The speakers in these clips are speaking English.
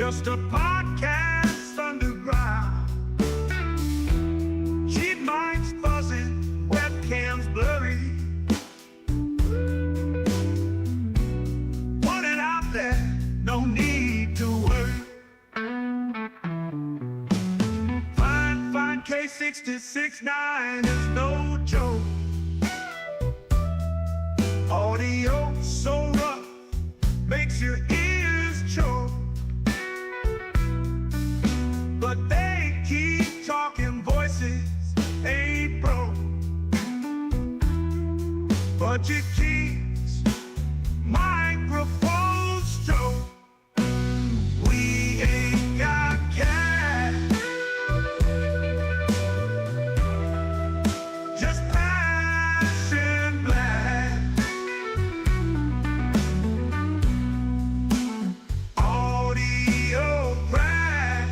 just a podcast underground. Cheap minds buzzing, webcams blurry. Put it out there, no need to worry. Fine K66.9 is no joke. Audio so rough, makes your ears choke. But they keep talking, voices ain't broke. Budget keeps microphones stroke. We ain't got cash, just passion black. Audio crack.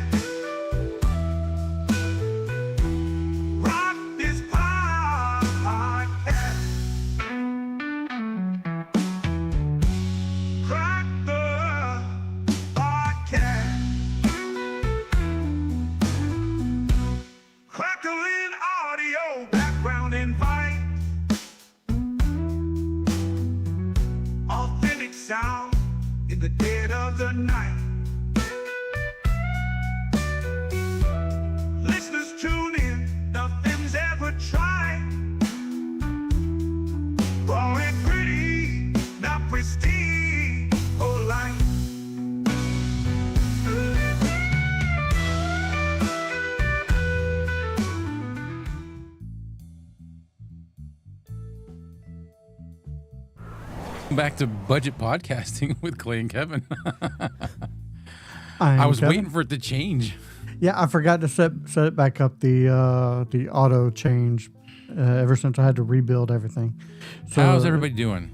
Rock this podcast. Crack the podcast. Crackling audio, background invite. Authentic sound in the dead of the night. Listeners tune in, nothing's ever tried. Raw and pretty, not pristine or light. Back to budget podcasting with Clay and Kevin. I was waiting for it to change. Yeah, I forgot to set it back up, the auto change, ever since I had to rebuild everything. So, How's everybody doing?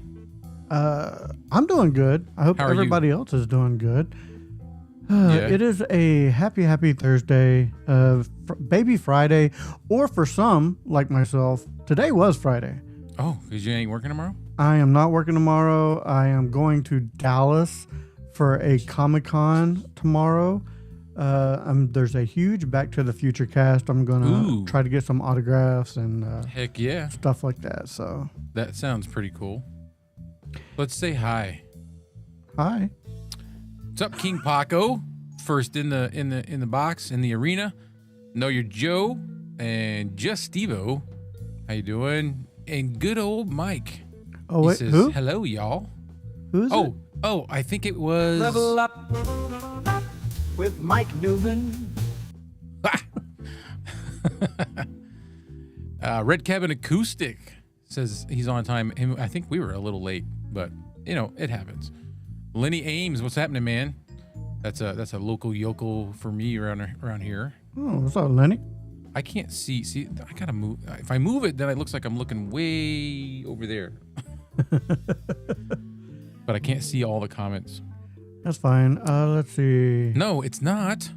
I'm doing good. I hope How are you? everybody else is doing good. Yeah. It is a happy Thursday, baby Friday, or for some, like myself, today was Friday. Oh, because you ain't working tomorrow? I am not working tomorrow. I am going to Dallas for a Comic-Con tomorrow. There's a huge Back to the Future cast. I'm going Ooh. to try to get some autographs and Heck yeah. stuff like that. So, That sounds pretty cool. Let's say hi. hi. What's up, King Paco? First in the box, in the arena. Know your Joe and Just Stevo. How you doing? And good old Mike. Oh, He wait, says, who? hello, y'all. Who is it? Oh, I think it was... Level up with Mike Newman. Red Cabin Acoustic says he's on time. I think we were a little late, but you know it happens. Lenny Ames, what's happening, man? That's a local yokel for me around here. Oh, what's up, Lenny? I can't see. See, I gotta move. If I move it, then it looks like I'm looking way over there. But I can't see all the comments. That's fine. Let's see. No, it's not.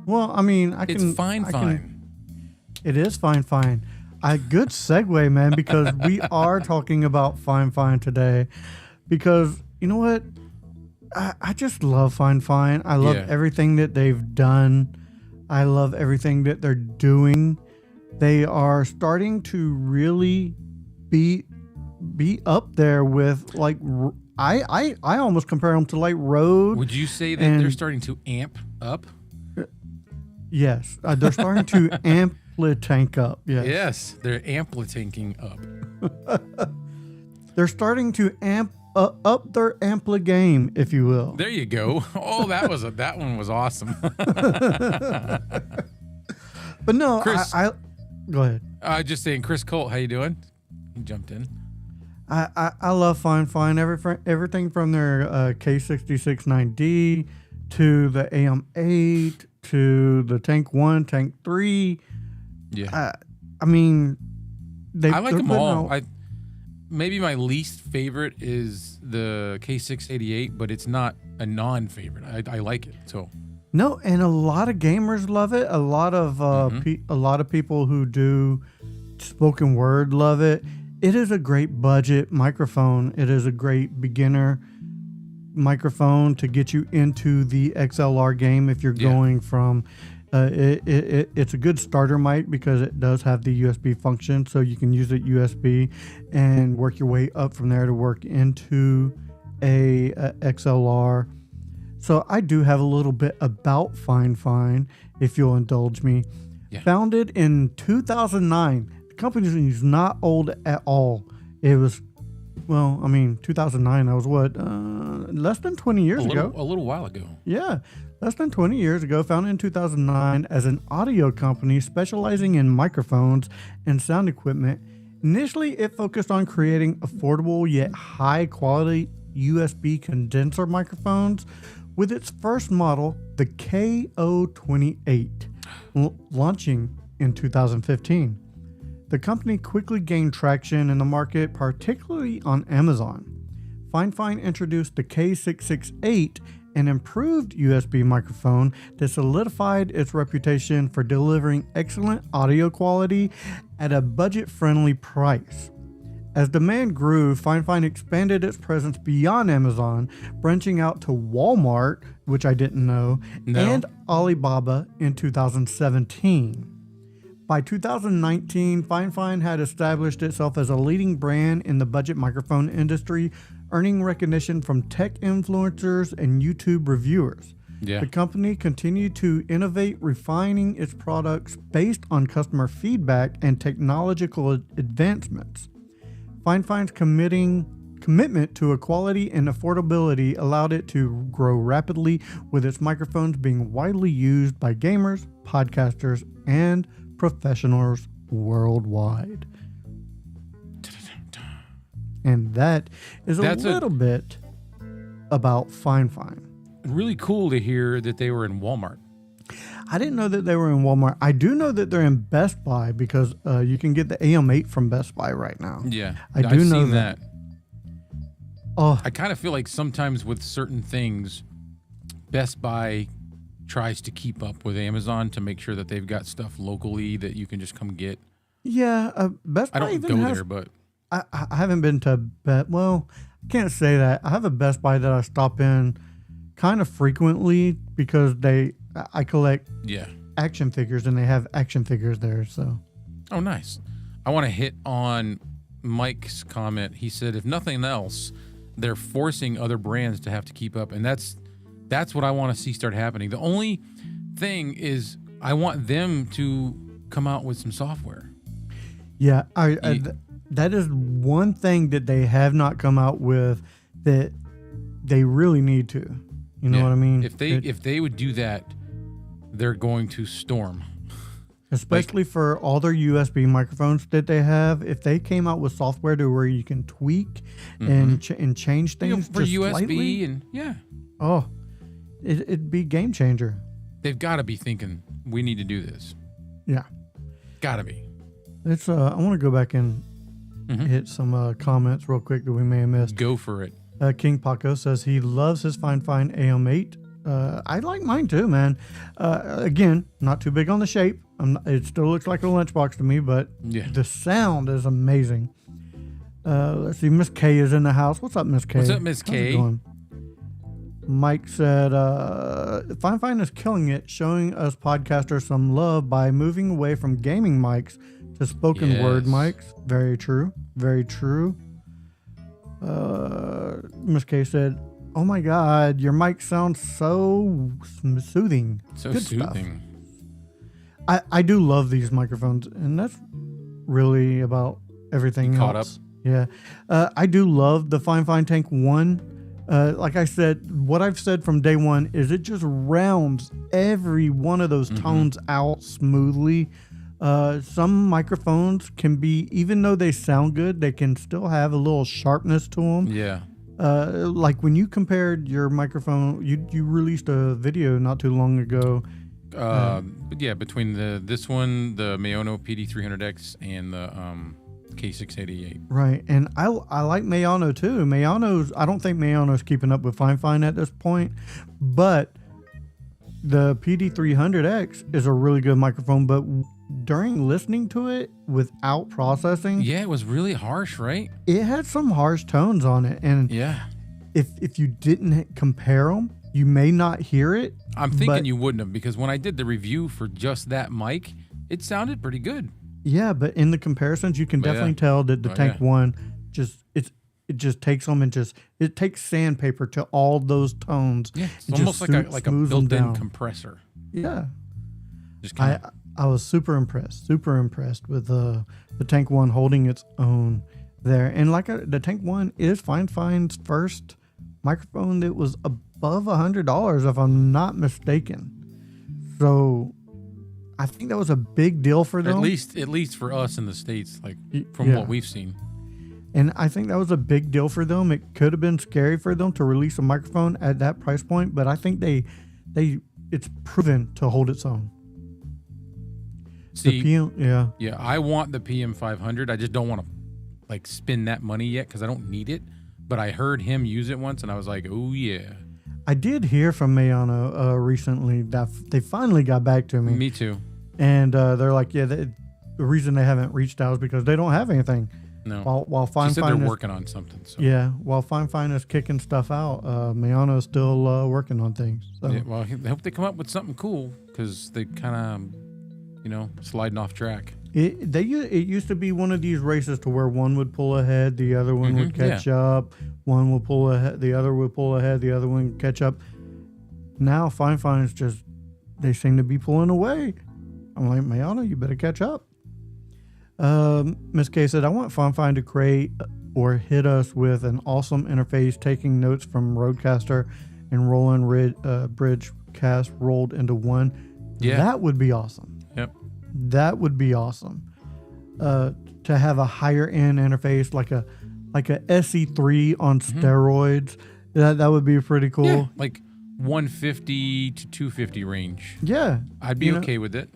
Well, I mean, It's fine. It is fine. A good segue, man, because we are talking about Fifine today. Because you know what? I just love Fifine. I love everything that they've done. I love everything that they're doing. They are starting to really be up there with like I almost compare them to like Road. Would you say that they're starting to amp up? Yes, they're starting to amplitank up. Yes. Yes, they're amplitanking up. They're starting to amp up their ampli game, if you will. There you go. Oh, that one was awesome. But no, Chris, I go ahead. Just saying, Chris Colt, how you doing? He jumped in. I love Fifine. Everything from their K66 9D to the AM8 to the Tank 1, Tank 3. Yeah. I mean, I like them all. Maybe my least favorite is the K688, but it's not a non-favorite. I like it. So no, and a lot of gamers love it. A lot of people who do spoken word love it. It is a great budget microphone. It is a great beginner microphone to get you into the XLR game if you're going from. It's a good starter mic because it does have the USB function, so you can use it USB and work your way up from there to work into a XLR. So I do have a little bit about Fifine, if you'll indulge me. Yeah. Founded in 2009. The company is not old at all. It was, 2009. That was what, less than 20 years ago. A little while ago. Yeah, less than 20 years ago. Founded in 2009 as an audio company specializing in microphones and sound equipment. Initially, it focused on creating affordable yet high-quality USB condenser microphones, with its first model, the KO28, launching in 2015. The company quickly gained traction in the market, particularly on Amazon. Fifine introduced the K668, an improved USB microphone that solidified its reputation for delivering excellent audio quality at a budget-friendly price. As demand grew, Fifine expanded its presence beyond Amazon, branching out to Walmart, which I didn't know, and Alibaba in 2017. By 2019, Fifine had established itself as a leading brand in the budget microphone industry, earning recognition from tech influencers and YouTube reviewers. Yeah. The company continued to innovate, refining its products based on customer feedback and technological advancements. Fifine's commitment to equality and affordability allowed it to grow rapidly, with its microphones being widely used by gamers, podcasters, and professionals worldwide. And that is a little bit about Fifine. Really cool to hear that they were in Walmart. I didn't know that they were in Walmart. I do know that they're in Best Buy because you can get the AM8 from Best Buy right now. Yeah, I've seen that. Oh, I kind of feel like sometimes with certain things, Best Buy tries to keep up with Amazon to make sure that they've got stuff locally that you can just come get. yeah. Best Buy I don't even go has, there, but I haven't been to Well, I can't say that. I have a Best Buy that I stop in kind of frequently because I collect action figures and they have action figures there. So, oh, nice. I want to hit on Mike's comment. He said, if nothing else, they're forcing other brands to have to keep up, and that's what I want to see start happening. The only thing is, I want them to come out with some software. Yeah, that is one thing that they have not come out with that they really need to. You know what I mean? If they would do that, they're going to storm. Especially for all their USB microphones that they have. If they came out with software to where you can tweak and change things for just USB slightly, and it'd be game changer. They've got to be thinking we need to do this. Yeah, Got to be. it's. I want to go back and hit some comments real quick that we may have missed. Go for it. King Paco says he loves his Fifine AM8. I like mine too, man. Again, not too big on the shape. It still looks like a lunchbox to me, but the sound is amazing. Let's see. Miss K is in the house. What's up, Miss K? What's up, Miss How's it K? going? Mike said, Fifine is killing it, showing us podcasters some love by moving away from gaming mics to spoken word mics. Very true. Very true. Miss K said, oh my God, your mic sounds so soothing. So Good soothing. stuff. I do love these microphones, and that's really about everything Caught else. up? Yeah. I do love the Fifine Tank 1. Like I said, what I've said from day one is it just rounds every one of those tones out smoothly. Some microphones can be, even though they sound good, they can still have a little sharpness to them. Yeah. Like when you compared your microphone, you released a video not too long ago. But yeah, between this one, the Mayono PD300X, and the K688. Right, and I like Mayono too. I don't think Mayono's keeping up with Fifine at this point, but the PD300X is a really good microphone. But during listening to it without processing, Yeah, it was really harsh, right? it had some harsh tones on it, and Yeah. if you didn't compare them, you may not hear it. I'm thinking but- you wouldn't have, because when I did the review for just that mic, it sounded pretty good. Yeah, but in the comparisons, you can But yeah. definitely tell that the Oh, Tank yeah. One it just takes them and it takes sandpaper to all those tones. Yeah, it's and almost just like a smooths them built-in down. compressor. Yeah, Just kind of. I was super impressed with the Tank One holding its own there. And the Tank One is Fine's first microphone that was above $100, if I'm not mistaken. So I think that was a big deal for them. At least for us in the States, like from Yeah. what we've seen. And I think that was a big deal for them. It could have been scary for them to release a microphone at that price point, but I think it's proven to hold its own. See, Yeah. yeah, I want the PM500. I just don't want to like spend that money yet because I don't need it. But I heard him use it once, and I was like, oh yeah. I did hear from Mayana recently that they finally got back to me. Me too. And they're like, yeah, the reason they haven't reached out is because they don't have anything. No. While She said they're Fine is, working on something. So. yeah, while Fine is kicking stuff out, Mayana is still working on things. So. Yeah, well, I hope they come up with something cool because they kind of, sliding off track. It used to be one of these races to where one would pull ahead, the other one would catch up. One will pull ahead, the other would pull ahead, the other one would catch up. Now Fine is just, they seem to be pulling away. I'm like, Mayana, you better catch up. Miss K said, I want Fine to create or hit us with an awesome interface, taking notes from Rodecaster and Roland Bridge cast rolled into one. Yeah. That would be awesome. Yep. That would be awesome. To have a higher end interface like a SE3 on steroids. That would be pretty cool. Yeah, like 150 to 250 range. Yeah. I'd be okay with it.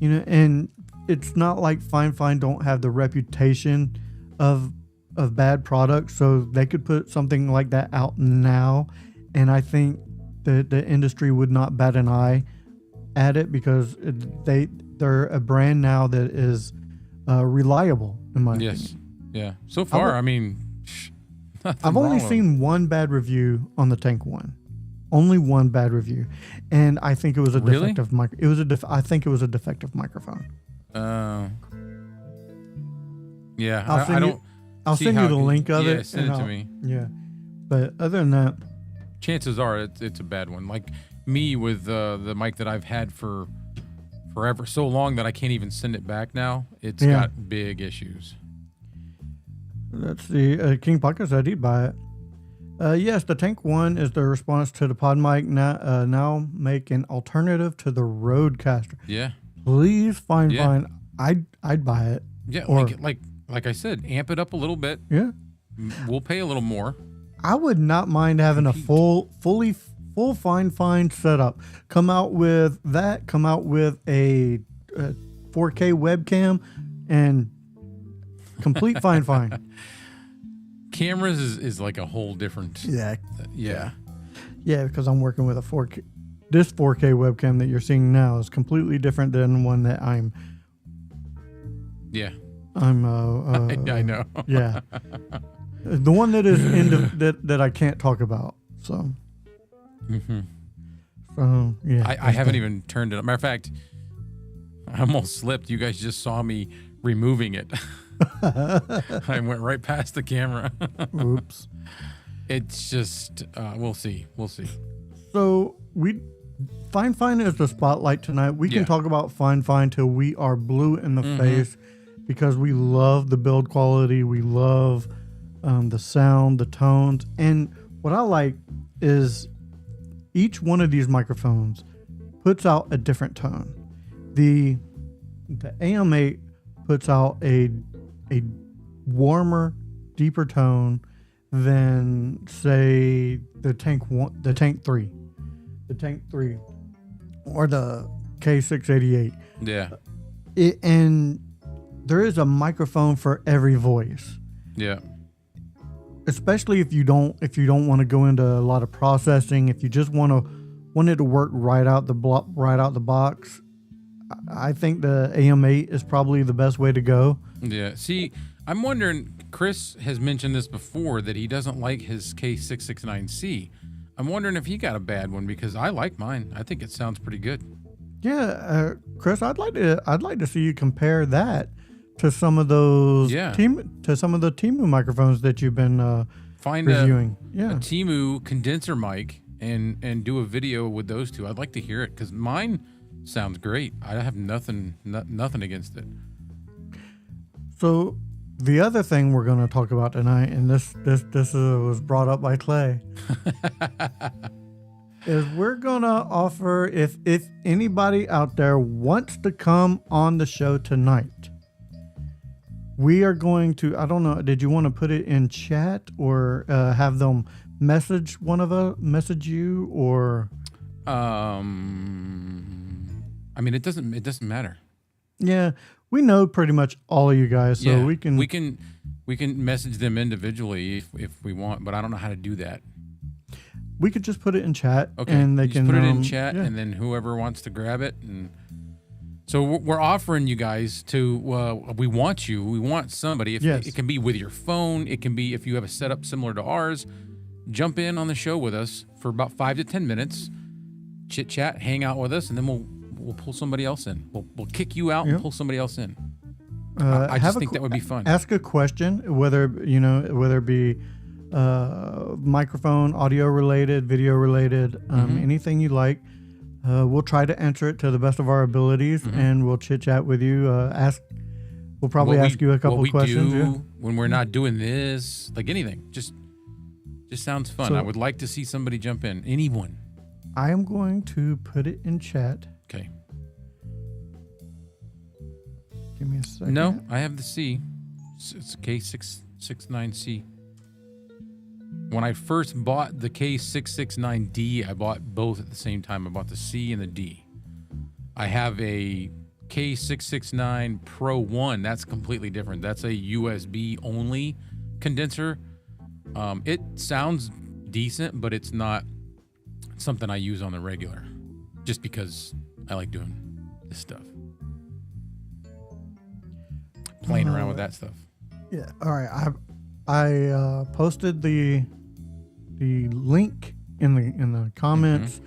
And it's not like Fine don't have the reputation of bad products, so they could put something like that out now, and I think the industry would not bat an eye at it because they're a brand now that is reliable in my opinion. Yes. Yeah. So far, I mean, I've only seen one bad review on the Tank One. Only one bad review, and I think it was a Really? defective I think it was a defective microphone. Yeah. I'll send you the link of it. Yeah, send it to me. Yeah, but other than that, Chances are it's a bad one. Like me with the mic that I've had for forever, so long that I can't even send it back now. It's got big issues. let's see. King Podcast said he'd buy it. Yes, the Tank One is the response to the Pod Mic. Now make an alternative to the Rodecaster. Yeah. Please Fine. I'd buy it. Yeah. Or- like I said, amp it up a little bit. Yeah. We'll pay a little more. I would not mind having a full Fine setup. Come out with a 4K webcam and complete Fine. Cameras is like a whole different. Yeah. Yeah. Because I'm working with a 4K. This 4K webcam that you're seeing now is completely different than one that I'm. Yeah. I know. Yeah. The one that is that I can't talk about. So. Mm-hmm. So yeah. I haven't even turned it. Matter of fact, I almost slipped. You guys just saw me removing it. I went right past the camera. Oops. It's just we'll see. So Fine is the spotlight tonight. We can talk about Fine till we are blue in the face because we love the build quality. We love the sound, the tones, and what I like is each one of these microphones puts out a different tone. The AM8 puts out a warmer, deeper tone than say the Tank 3, or the K688. Yeah. And there is a microphone for every voice. Yeah. Especially if you don't want to go into a lot of processing, if you just want it to work right out the box, I think the AM8 is probably the best way to go. Yeah. See, I'm wondering, Chris has mentioned this before, that he doesn't like his K669C. I'm wondering if he got a bad one, because I like mine. I think it sounds pretty good. Yeah, Chris, I'd like to see you compare that to some of those Yeah. some of the Temu microphones that you've been Find reviewing. a Yeah. Temu condenser mic and do a video with those two. I'd like to hear it, because mine sounds great. I have nothing against it. So the other thing we're going to talk about tonight, and this was brought up by Clay, is we're going to offer, if anybody out there wants to come on the show tonight, we are going to, I don't know, did you want to put it in chat or have them message message you, or? I mean, it doesn't matter. Yeah, we know pretty much all of you guys, so we can message them individually if we want, but I don't know how to do that. we could just put it in chat. Okay, and they you just can put it in chat, yeah. and then whoever wants to grab it. And so we're offering you guys to. We want somebody. If Yes. it can be with your phone, it can be if you have a setup similar to ours. Jump in on the show with us for about 5 to 10 minutes, chit chat, hang out with us, and then we'll pull somebody else in. We'll kick you out and pull somebody else in. I just think that would be fun. Ask a question, whether it be microphone, audio related, video related, anything you like. We'll try to answer it to the best of our abilities, and we'll chit chat with you. We'll probably ask you a couple what questions. we do Yeah. when we're not doing this, like anything, just sounds fun. So- I would like to see somebody jump in. Anyone. I am going to put it in chat. Okay. Give me a second. No, I have the C. It's a K669C. When I first bought the K669D, I bought both at the same time. I bought the C and the D. I have a K669 Pro 1. That's completely different. That's a USB only condenser. It sounds decent, but it's not something I use on the regular, just because I like doing this stuff. Playing around with that stuff. Yeah. All right. I posted the link in the comments.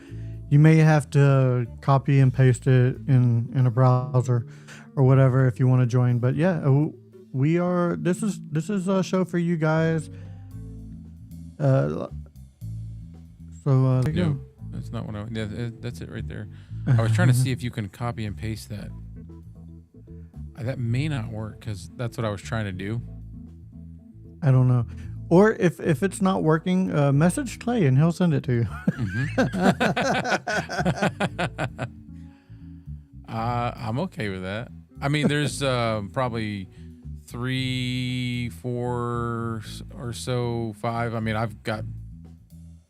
You may have to copy and paste it in a browser or whatever if you want to join. But yeah, we are. This is a show for you guys. So there you No, go. that's not what that's it right there. I was trying to see if you can copy and paste that. That may not work, because that's what I was trying to do. I don't know. Or if it's not working, message Clay and he'll send it to you. I'm okay with that. I mean, there's probably 3, 4 or so, 5. I mean, I've got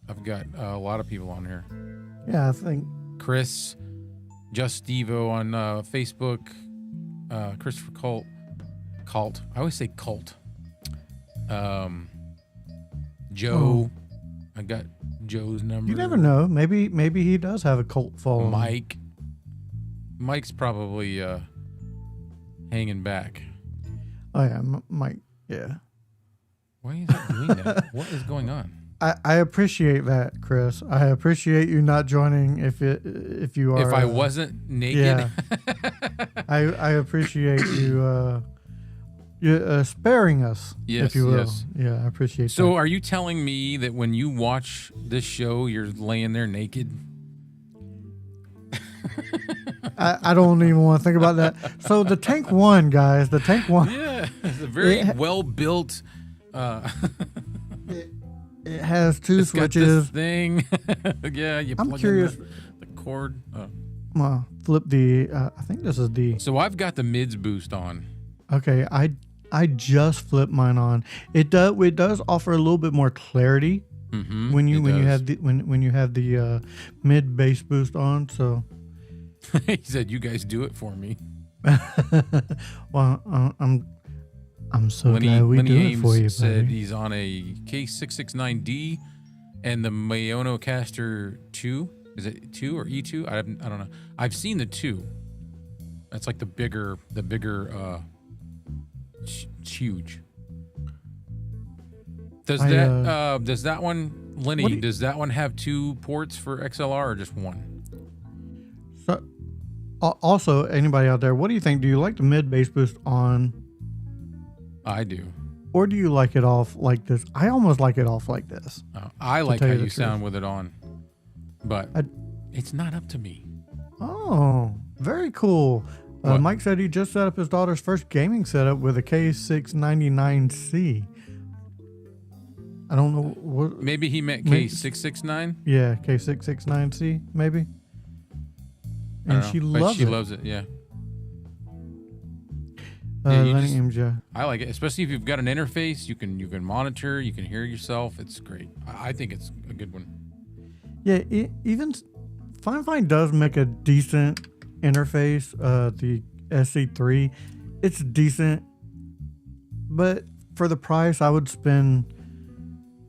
a lot of people on here. Yeah, I think. Chris, Just Stevo on Facebook, Christopher Cult. I always say Cult. Joe. I got Joe's number. You never know. Maybe he does have a cult following. Mike's probably hanging back. Oh yeah, Mike. Yeah. Why is he doing that? What is going on? I appreciate that, Chris. I appreciate you not joining if you are. If I wasn't naked. Yeah. I appreciate you sparing us, Yes, if you will. yes. Yeah, I appreciate So that. are you telling me that when you watch this show, you're laying there naked? I don't even want to think about that. So the Tank 1, guys, the Tank 1. Yeah, it's a very well built. It has 2 It's got this switches. thing. Yeah, you I'm plug curious. in the cord. Flip the. I think this is the. So I've got the mids boost on. Okay, I just flipped mine on. It does offer a little bit more clarity Mm-hmm, when you have the mid bass boost on. So He said, "You guys do it for me." well, I'm so glad we do it for you, said buddy. he's on a K669D and the Mayono Caster 2. Is it 2 or E2? I don't know. I've seen the 2. That's like the bigger. It's huge. Does that one, Lenny? Does that one have 2 ports for XLR or just 1? So, also, anybody out there, what do you think? Do you like the mid bass boost on, I do. or do you like it off like this? I almost like it off like this. I like how tell you you the sound truth. with it on, but it's not up to me. Oh, very cool. What? Mike said he just set up his daughter's first gaming setup with a K699C. I don't know what. Maybe he meant Maybe- K669. Yeah, K669C, maybe. I And don't she know, but loves she it. loves it. Yeah. Yeah, you Lenny just- MJ. I like it, especially if you've got an interface. You can monitor. You can hear yourself. It's great. I think it's a good one. Yeah, even Fifine does make a decent interface. The SC3, it's decent, but for the price, I would spend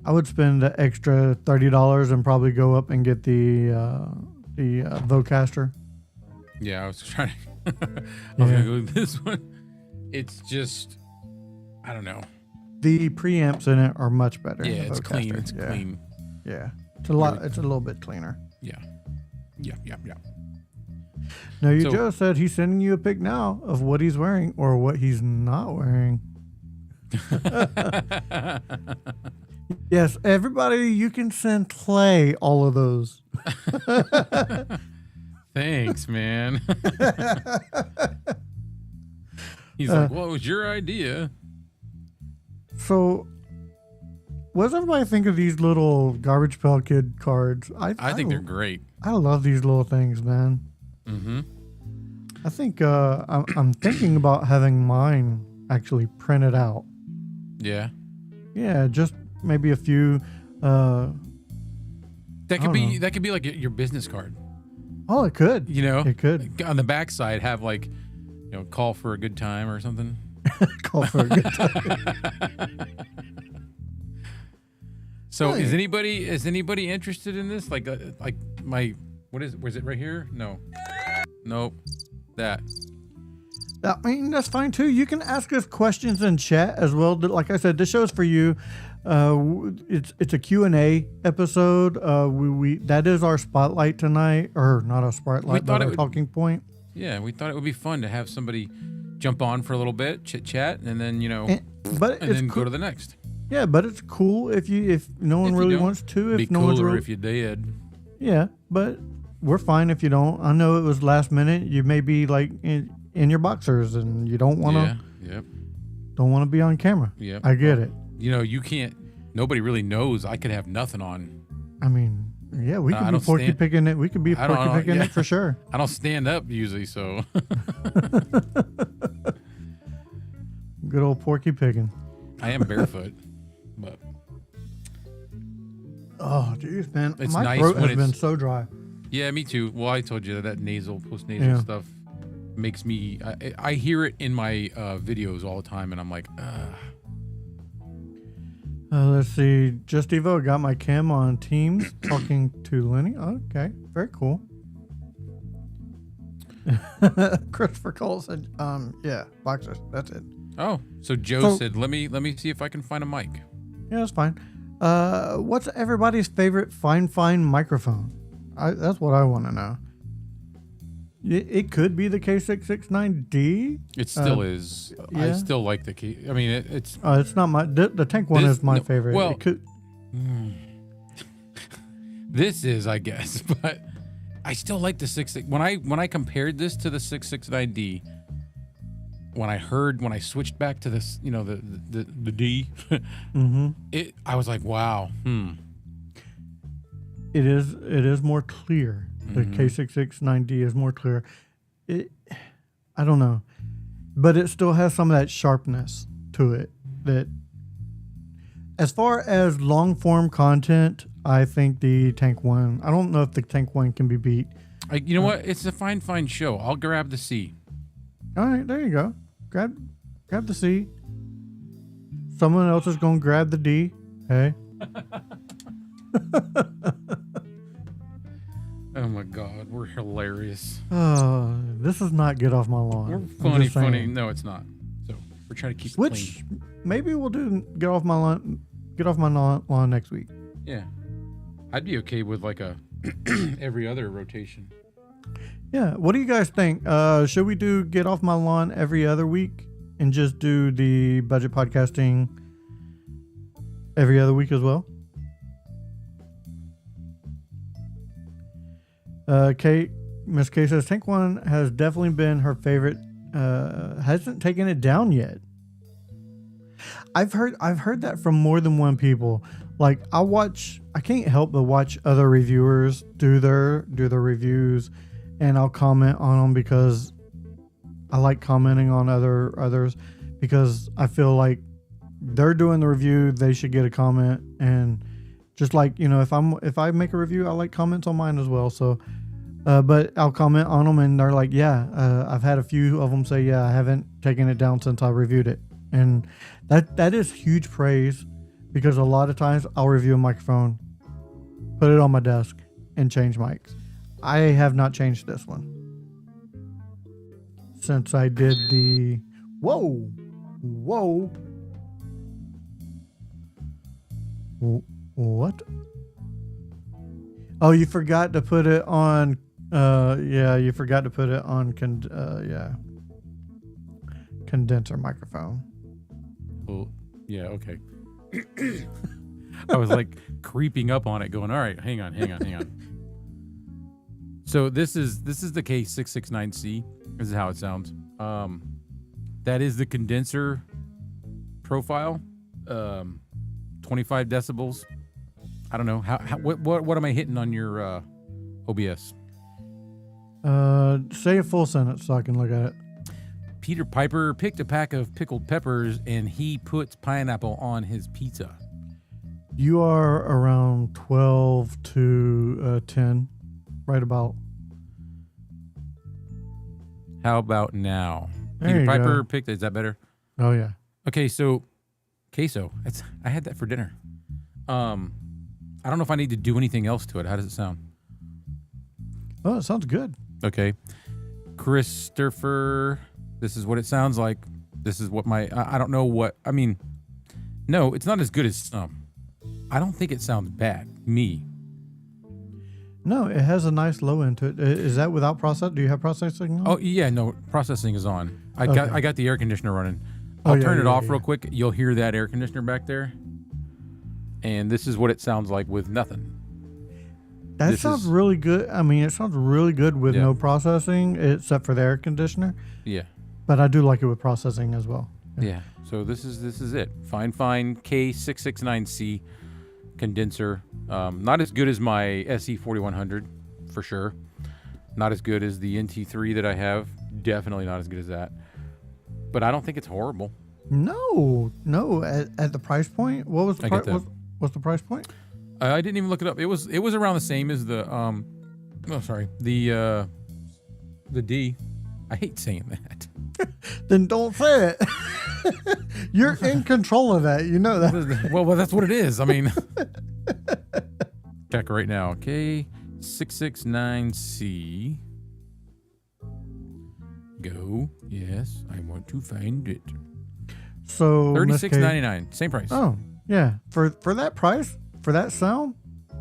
the extra $30 and probably go up and get the Vocaster. Yeah, I was trying. I was gonna go with this one. It's just, I don't know. The preamps in it are much better. Yeah, than the it's clean. Vocaster. It's Yeah. clean. Yeah, it's a lot. It's a little bit cleaner. Yeah. Yeah. Now, So- Joe said he's sending you a pic now of what he's wearing or what he's not wearing. Yes, everybody, you can send Clay all of those. Thanks, man. He's like, what was your idea? So, what does everybody think of these little Garbage Pail Kid cards? I think they're great. I love these little things, man. Mm-hmm. I think I'm thinking about having mine actually printed out. Yeah. Yeah, just maybe a few. That could don't be know. like your business card. Oh, it could. You know, It could. on the back side have like, call for a good time or something. Call for a good time. So Hey. is anybody interested in this? Like my was it right here? No. Nope. That. I mean, that's fine too. You can ask us questions in chat as well. Like I said, this show's for you. It's a Q&A episode. We that is our spotlight tonight, or not a spotlight, thought but it our would- talking point. Yeah, we thought it would be fun to have somebody jump on for a little bit, chit chat, and then But and it's then cool. go to the next. Yeah, but it's cool if no one If you really don't, wants to. Be If no one's cooler really, if you did. yeah, but we're fine if you don't. I know it was last minute. You may be like in your boxers and you don't want to Yep. be on camera. Yep. I get it. You can't. Nobody really knows. I could have nothing on. I mean, yeah, we No, I could be don't porky stand- picking it. We could be I don't porky know, picking yeah. it for sure. I don't stand up usually, so Good old porky picking. I am barefoot. But Oh, jeez, man. It's My nice throat when has been it's- so dry. yeah, me too. Well, I told you that post nasal Yeah. stuff makes me. I hear it in my videos all the time, and I'm like, Let's see. Just Evo got my cam on Teams talking to Lenny. Okay, very cool. Christopher Cole said, yeah, boxers. That's it. oh. So Joe So- said, let me see if I can find a mic. Yeah, that's fine. What's everybody's favorite Fifine microphone? That's what I want to know. It could be the K669D. It still is. I yeah. still like the key. I mean, it's It's not my. The tank one This- is my no, favorite. well- It could, this is, I guess, but I still like the 6. When I compared this to the 669D, when I switched back to this, the D, I was like, wow, it is more clear. The K669D is more clear. I don't know, but it still has some of that sharpness to it. That, as far as long form content, I think the Tank One. I don't know if the Tank One can be beat. you know what? It's a fine show. I'll grab the C. All right, there you go. Grab the C. Someone else is gonna grab the D. Hey. Oh my God, we're hilarious. This is not Get Off My Lawn. We're I'm funny, just saying. funny. No, it's not. So we're trying to keep it Which clean. maybe we'll do Get Off My Lawn. Get Off My Lawn next week. Yeah, I'd be okay with like a every other rotation. Yeah. What do you guys think? Should we do Get Off My Lawn every other week and just do the budget podcasting every other week as well? Miss K says Tank One has definitely been her favorite. Hasn't taken it down yet. I've heard that from more than one people. Like I can't help but watch other reviewers do their reviews, and I'll comment on them because I like commenting on others because I feel like they're doing the review, they should get a comment. And just like, if I make a review, I like comments on mine as well. So, but I'll comment on them and they're like, yeah, I've had a few of them say, yeah, I haven't taken it down since I reviewed it. And that is huge praise, because a lot of times I'll review a microphone, put it on my desk, and change mics. I have not changed this one since I did the whoa. What? Oh, you forgot to put it on. You forgot to put it on. Condenser microphone. Well, yeah, okay. I was like creeping up on it, going, all right, hang on. So this is the K669C. This is how it sounds. That is the condenser profile. 25 decibels. I don't know what am I hitting on your OBS? Say a full sentence so I can look at it. Peter Piper picked a pack of pickled peppers and he puts pineapple on his pizza. You are around 12 to 10, right about. How about now? There Peter you Piper go. picked. Is that better? Oh yeah. Okay, so queso. I had that for dinner. I don't know if I need to do anything else to it. How does it sound? Oh, it sounds good. Okay, Christopher. This is what it sounds like. This is what I don't know what I mean. No, it's not as good as some. I don't think it sounds bad. Me. No, it has a nice low end to it. Is that without process? Do you have processing on? Oh yeah, no, processing is on. I got the air conditioner running. Oh, I'll yeah, turn it yeah, off yeah. real quick. You'll hear that air conditioner back there. And this is what it sounds like with nothing. That this sounds is- really good. I mean, it sounds really good with Yeah. no processing except for the air conditioner. Yeah. But I do like it with processing as well. Yeah. So this is it. Fine K669C condenser. Not as good as my SE4100 for sure. Not as good as the NT3 that I have. Definitely not as good as that. But I don't think it's horrible. No. At the price point, what was the I get that. what's the price point? I didn't even look it up. It was around the same as the the D. I hate saying that. Then don't say it. You're in control of that. You know that. well, that's what it is. I mean, check right now. K669C. Go. Yes, I want to find it. So Miss K- $36.99. Same price. Oh yeah, for that price, for that sound,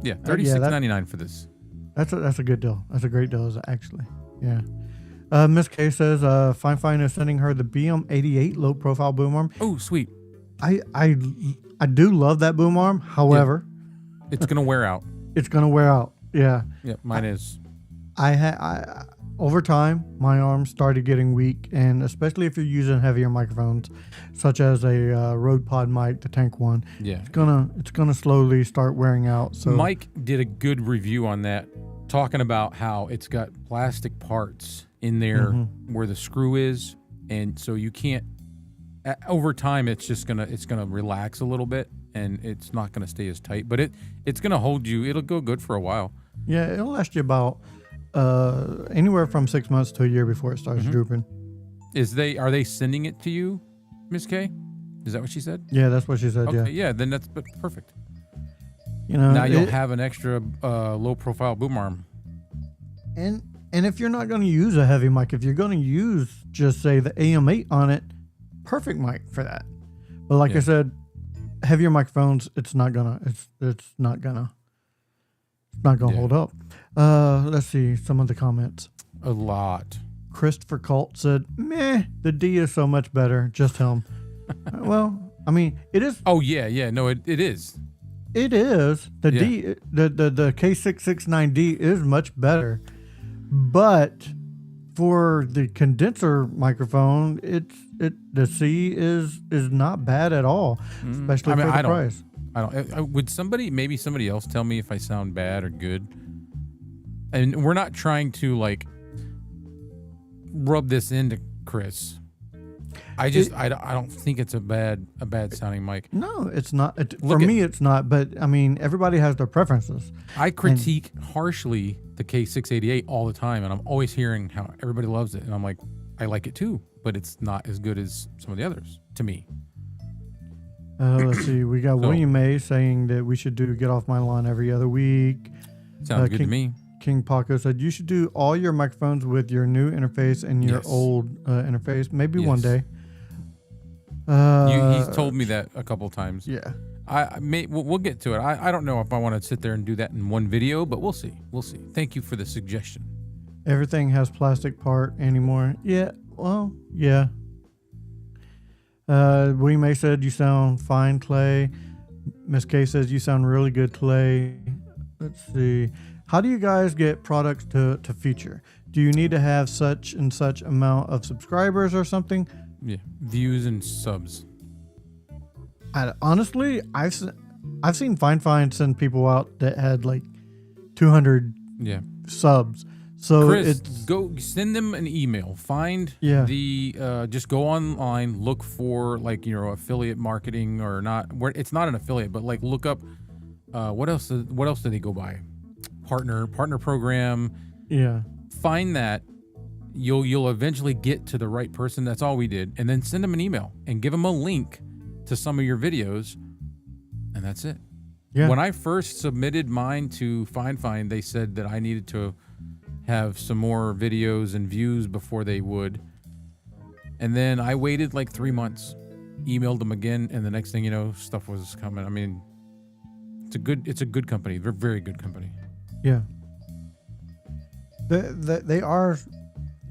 Yeah, $36.99 for this. that's a good deal. That's a great deal, actually. Yeah. Miss K says, Fifine is sending her the BM88 low profile boom arm. Oh, sweet. I do love that boom arm. However, It's gonna wear out. it's gonna wear out. Yeah. Yeah, mine is. I over time my arms started getting weak, and especially if you're using heavier microphones, such as a Rode Pod mic, the Tank One, Yeah. it's gonna slowly start wearing out. So Mike did a good review on that, talking about how it's got plastic parts in there where the screw is, and so you can't. Over time, it's gonna relax a little bit, and it's not gonna stay as tight. But it's gonna hold you. It'll go good for a while. yeah, it'll last you about anywhere from 6 months to a year before it starts drooping. Are they sending it to you, Miss K? Is that what she said? Yeah, that's what she said. Okay, Yeah, then that's perfect. you know, Now you'll have an extra low profile boom arm. And if you're not going to use a heavy mic, if you're going to use just say the AM8 on it, perfect mic for that. But like I said, heavier microphones, it's not gonna hold up. Let's see some of the comments. A lot. Christopher Colt said, "Meh, the D is so much better. Just him." Well, I mean, it is. Oh yeah. No, it is. It is the D. The K669D is much better, but for the condenser microphone, the C is not bad at all, especially for the price. I don't. Would maybe somebody else tell me if I sound bad or good? And we're not trying to like rub this into Chris. I don't think it's a bad sounding mic. No, it's not. For me, it's not. But I mean, everybody has their preferences. I critique harshly the K688 all the time, and I'm always hearing how everybody loves it, and I'm like, I like it too, but it's not as good as some of the others to me. Let's see. We got William May saying that we should do Get Off My Lawn every other week. Sounds good to me. King Paco said you should do all your microphones with your new interface and your old interface. Maybe one day. He's told me that a couple times. Yeah. We'll get to it. I don't know if I want to sit there and do that in one video, but we'll see. Thank you for the suggestion. Everything has plastic part anymore. Yeah. Well, yeah. William May said you sound fine, Clay. Miss K says you sound really good, Clay. Let's see. How do you guys get products to feature? Do you need to have such and such amount of subscribers or something? Yeah, views and subs. Honestly, I've seen Fifine send people out that had like 200 subs. So Chris, go send them an email. Find just go online, look for like affiliate marketing or not. Where it's not an affiliate, but like look up what else do they go by? Partner program. Yeah. Find that. You'll eventually get to the right person. That's all we did. And then send them an email and give them a link to some of your videos. And that's it. Yeah. When I first submitted mine to Fifine, they said that I needed to have some more videos and views before they would. And then I waited like 3 months, emailed them again, and the next thing you know, stuff was coming. I mean, it's a good company. They're a very good company. Yeah. They are.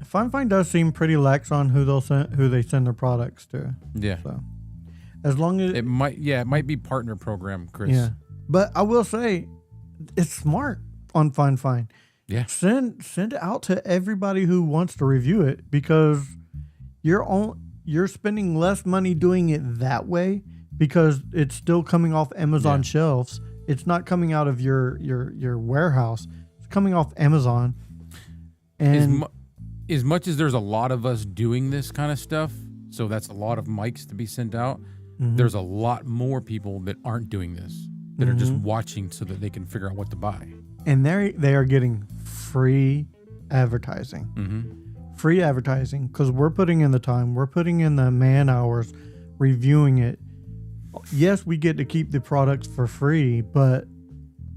Fifine does seem pretty lax on who they send their products to. Yeah. So, as long as it might be partner program, Chris. Yeah. But I will say, it's smart on Fifine. Yeah. Send it out to everybody who wants to review it, because you're spending less money doing it that way, because it's still coming off Amazon shelves. It's not coming out of your warehouse. It's coming off Amazon. And as much as there's a lot of us doing this kind of stuff, so that's a lot of mics to be sent out, there's a lot more people that aren't doing this, that are just watching so that they can figure out what to buy. And they are getting free advertising. Free advertising, because we're putting in the time. We're putting in the man hours reviewing it. Yes, we get to keep the products for free, but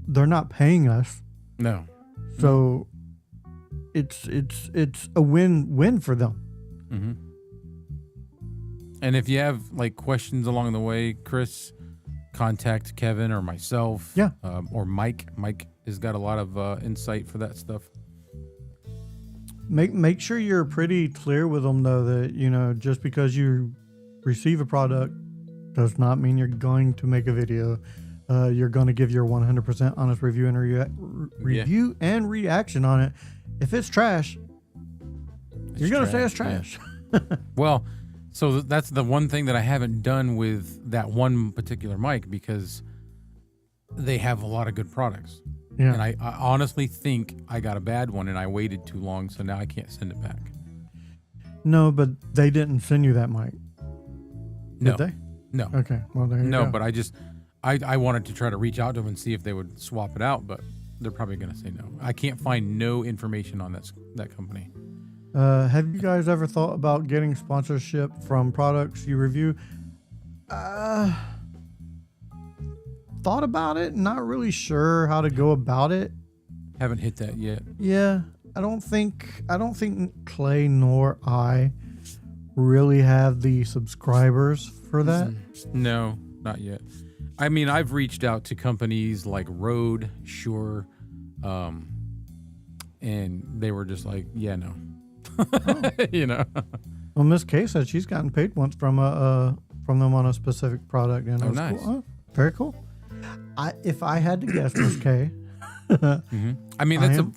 they're not paying us. No. So it's a win-win for them. And if you have like questions along the way, Chris, contact Kevin or myself. Yeah. Or Mike. Mike has got a lot of insight for that stuff. Make sure you're pretty clear with them, though, that just because you receive a product does not mean you're going to make a video. You're going to give your 100% honest review and reaction on it. If it's trash, you're going to say it's trash. Yeah. Well, so that's the one thing that I haven't done with that one particular mic, because they have a lot of good products. Yeah. And I honestly think I got a bad one and I waited too long, so now I can't send it back. No, but they didn't send you that mic. Did they? No. Okay. Well, there you go. No, but I wanted to try to reach out to them and see if they would swap it out, but they're probably going to say no. I can't find no information on that company. Have you guys ever thought about getting sponsorship from products you review? Thought about it. Not really sure how to go about it. Haven't hit that yet. Yeah. don't think Clay nor I really have the subscribers for that. No, not yet. I mean, I've reached out to companies like Rode, Shure, and they were just like, yeah, no. You know. Well, Miss K said she's gotten paid once from them on a specific product, and Oh, it was nice. cool. Oh, very cool. If I had to guess, Miss K, I mean,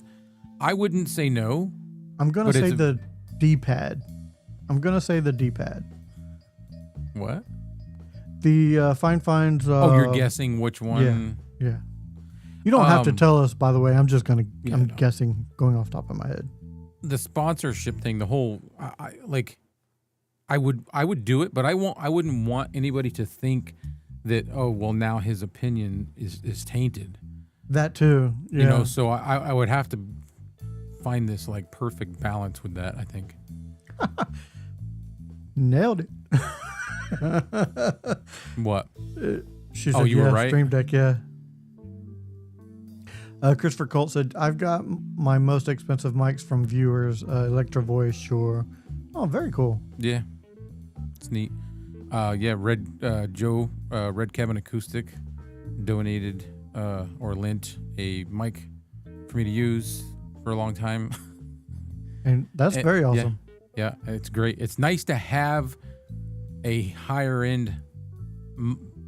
I wouldn't say no. I'm gonna But say it's a- the D-pad. I'm gonna say the D-pad. What? The Fine's. You're guessing which one? Yeah. You don't have to tell us, by the way. I'm just gonna. Yeah, I'm no. guessing, going off the top of my head. The sponsorship thing, the whole, I would do it, but I wouldn't want anybody to think that, oh, well, now his opinion is tainted. That too. Yeah. You know, so I would have to find this like perfect balance with that, I think. Nailed it. What? She said, Oh, you were yeah, right? Stream Deck, yeah. Christopher Colt said, I've got my most expensive mics from viewers, Electro Voice, Shure. Oh, very cool. Yeah. It's neat. Red Cabin Acoustic donated or lent a mic for me to use for a long time. And that's very awesome. Yeah, it's great. It's nice to have a higher end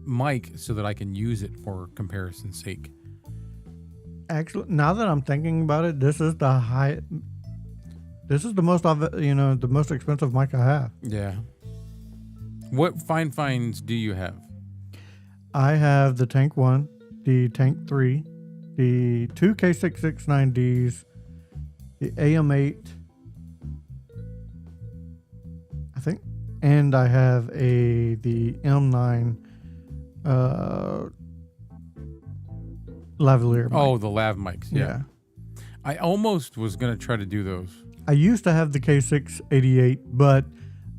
mic so that I can use it for comparison's sake. Actually, now that I'm thinking about it, this is the most the most expensive mic I have. Yeah. What Fines do you have? I have the Tank 1, the Tank 3, the two K669Ds, the AM8, I think, and I have the M9 lavalier mic. Oh, the lav mics. Yeah. I almost was going to try to do those. I used to have the K688, but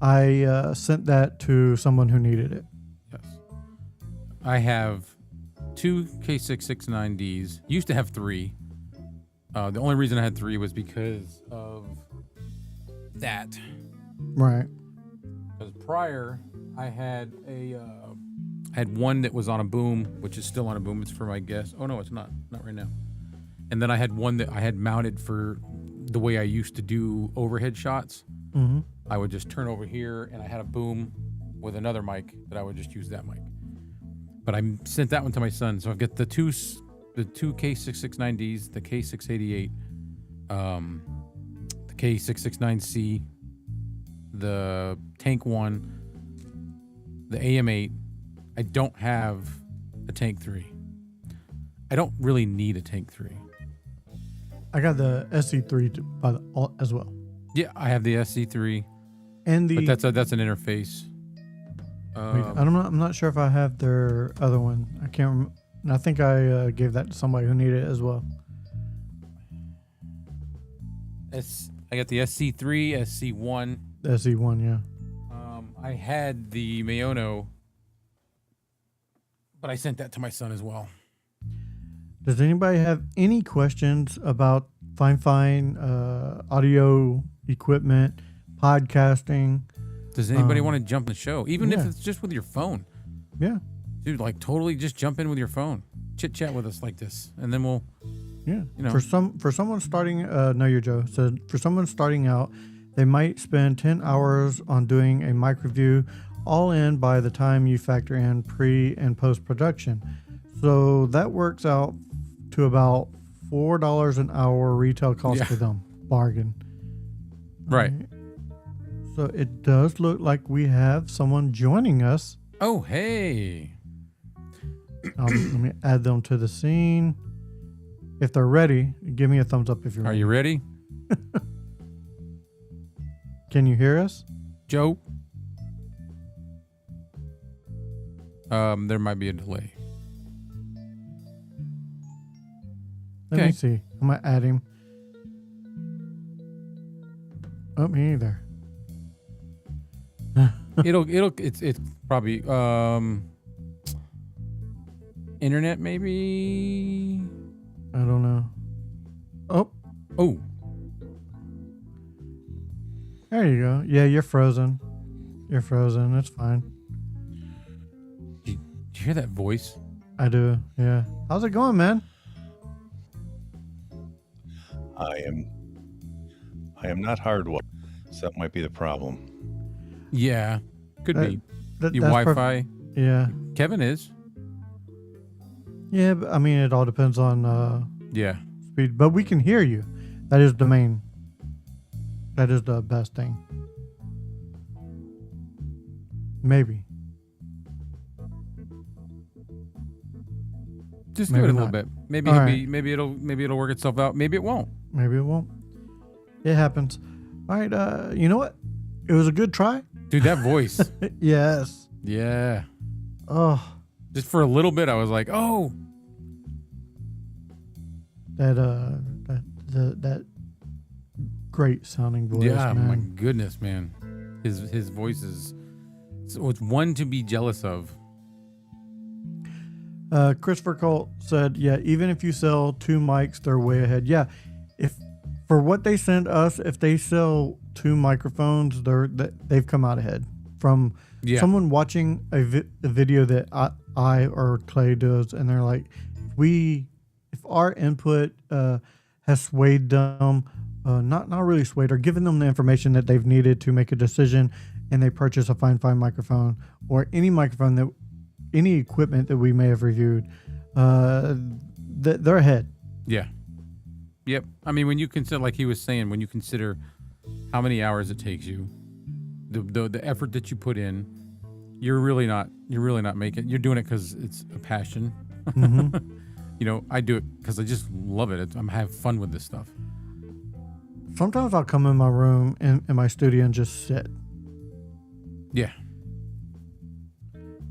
I sent that to someone who needed it. Yes. I have two K669Ds. Used to have three. The only reason I had three was because of that. Right. Because prior, I had one that was on a boom, which is still on a boom. It's for my guest. Oh no, it's not. Not right now. And then I had one that I had mounted for the way I used to do overhead shots. Mm-hmm. I would just turn over here, and I had a boom with another mic that I would just use that mic. But I sent that one to my son, so I've got the two K669Ds, the K688, the K669C, the Tank 1, the AM8. I don't have a Tank 3. I don't really need a Tank 3. I got the SC3 as well. Yeah, I have the SC3, And the but that's an interface. wait, I'm not sure if I have their other one. I can't remember. I think I gave that to somebody who needed it as well. I got the SC3, SC1. The SE1, yeah. I had the Mayono, but I sent that to my son as well. Does anybody have any questions about Fifine audio equipment, podcasting? Does anybody want to jump in the show? Even if yeah. it's just with your phone. Yeah, Dude, like totally just jump in with your phone. Chit chat with us like this. And then we'll, yeah. You know. For someone starting, no, you're Joe. So for someone starting out, they might spend 10 hours on doing a mic review, all in by the time you factor in pre and post production. So that works out to about $4 an hour retail cost Yeah. for them. Bargain. right. So it does look like we have someone joining us. Oh, hey. Let me add them to the scene. If they're ready, give me a thumbs up if you're Are ready. you ready? Can you hear us? Joe? There might be a delay. Let Okay. me see. I'm gonna add him. Oh, me either. It's probably internet maybe. I don't know. Oh, Oh, There you go. Yeah, you're frozen. You're frozen. It's fine. Did you hear that voice? I do. Yeah. How's it going, man? I am not hardwired, so that might be the problem. Yeah, could be. Your That's Wi-Fi. Yeah. Kevin is. Yeah, but, I mean, it all depends on Yeah. speed. But we can hear you. That is the main. That is the best thing. Maybe. Just Maybe give it a little not. bit. Maybe All it'll right. be. Maybe it'll work itself out. Maybe it won't. Maybe it won't. It happens. All right. You know what? It was a good try. Dude, that voice. Yes. Yeah. Oh, Just for a little bit, I was like, oh. that great sounding voice. Yeah. man. My goodness, man. His voice is. So it's one to be jealous of. Christopher Colt said, "Yeah, even if you sell 2 mics, they're way ahead." Yeah, if for what they send us, if they sell 2 microphones, they've come out ahead from Yeah. someone watching a video that I or Clay does, and they're like, if our input has swayed them, not really swayed, or given them the information that they've needed to make a decision, and they purchase a Fifine microphone or any microphone that. Any equipment that we may have reviewed, they're ahead. Yeah. Yep. I mean, when you consider, like he was saying, when you consider how many hours it takes you, the effort that you put in, you're really not making. You're doing it because it's a passion. Mm-hmm. You know, I do it because I just love it. I have fun with this stuff. Sometimes I'll come in my room in my studio and just sit. Yeah.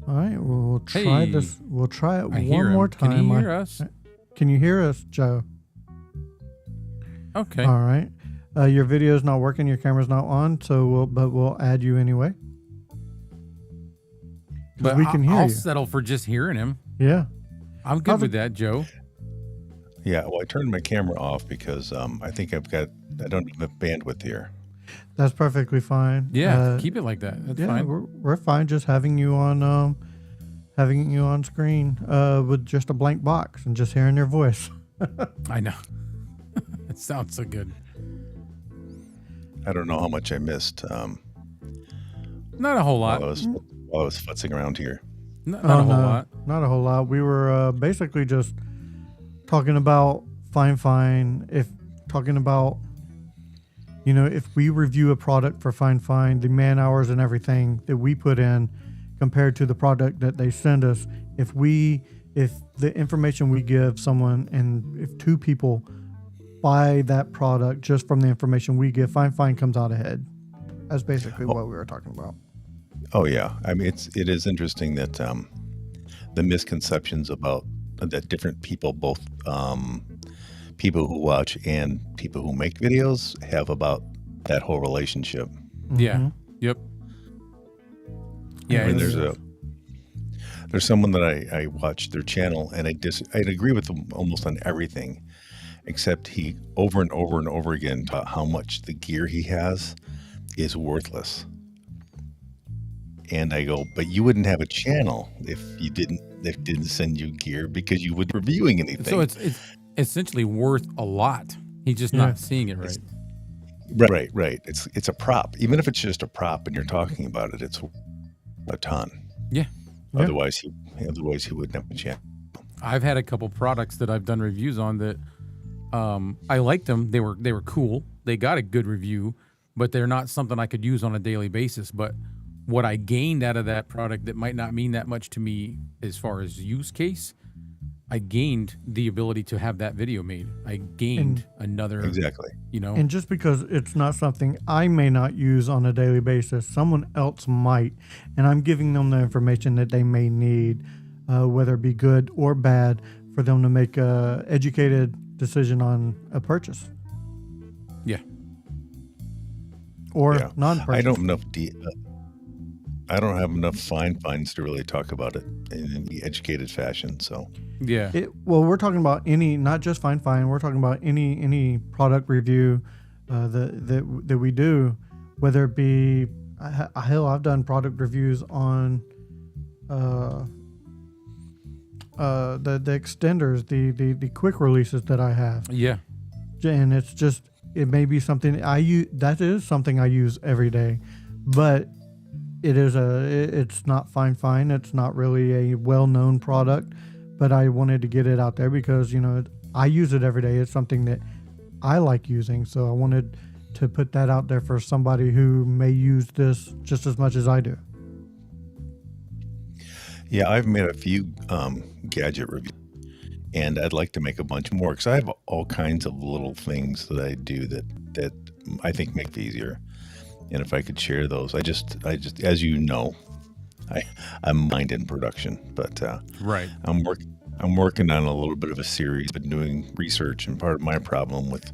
All right, we'll try Hey, this. We'll try it I hear one him. more time. Can he hear us? Can you hear us, Joe? Okay. All right. Your video's not working. Your camera's not on. So we'll add you anyway. But we can hear I'll you. settle for just hearing him. Yeah. I'm good How's with that, Joe. Yeah, well, I turned my camera off because I think I don't have enough bandwidth here. That's perfectly fine. Yeah, keep it like that. That's yeah, fine. we're fine just having you on screen with just a blank box and just hearing your voice. I know. It sounds so good. I don't know how much I missed Not a whole lot. while I was futzing around here. Not a whole no, lot. Not a whole lot. We were basically just talking about Fifine. If we review a product for Fifine, the man hours and everything that we put in compared to the product that they send us, if the information we give someone and if 2 people buy that product just from the information we give, Fifine comes out ahead. That's basically what we were talking about. Oh yeah, I mean it is interesting that the misconceptions about that different people, both people who watch and people who make videos, have about that whole relationship. Yeah. Yep. Yeah. I mean, it's- there's someone that I watched their channel, and I'd agree with them almost on everything, except he over and over and over again taught how much the gear he has is worthless. And I go, but you wouldn't have a channel if it didn't send you gear because you would be reviewing anything. So it's essentially worth a lot. He's just Yeah. not seeing it right. Right. It's a prop. Even if it's just a prop and you're talking about it, it's a ton. Yeah. Yeah. Otherwise he wouldn't have a channel. I've had a couple products that I've done reviews on that I liked them. They were cool. They got a good review, but they're not something I could use on a daily basis. But what I gained out of that product that might not mean that much to me as far as use case, I gained the ability to have that video made. I gained another, Exactly. And just because it's not something I may not use on a daily basis, someone else might, and I'm giving them the information that they may need, whether it be good or bad, for them to make a educated decision on a purchase Yeah. or Yeah. non-purchase. I don't have enough fines to really talk about it in any educated fashion. So Yeah. Well, we're talking about not just Fifine. We're talking about any product review that we do. whether it be hell, I've done product reviews on the extenders, the quick releases that I have, Yeah. and it's just, it may be something I use. That is something I use every day, but it's not fine. It's not really a well-known product, but I wanted to get it out there because, I use it every day. It's something that I like using. So I wanted to put that out there for somebody who may use this just as much as I do. Yeah, I've made a few gadget reviews, and I'd like to make a bunch more because I have all kinds of little things that I do that I think make it easier. And if I could share those, I just, as you know, I'm mind in production, but Right. I'm working on a little bit of a series, been doing research, and part of my problem with,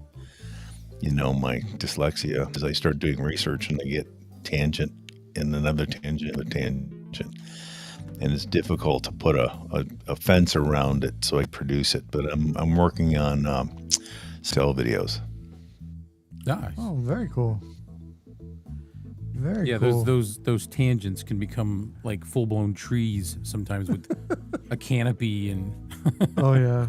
my dyslexia is I start doing research and I get tangent and another tangent, and it's difficult to put a fence around it so I produce it. But I'm working on sell videos. Nice. Oh, very cool. Very Yeah, cool. those tangents can become like full blown trees sometimes with a canopy and Oh yeah.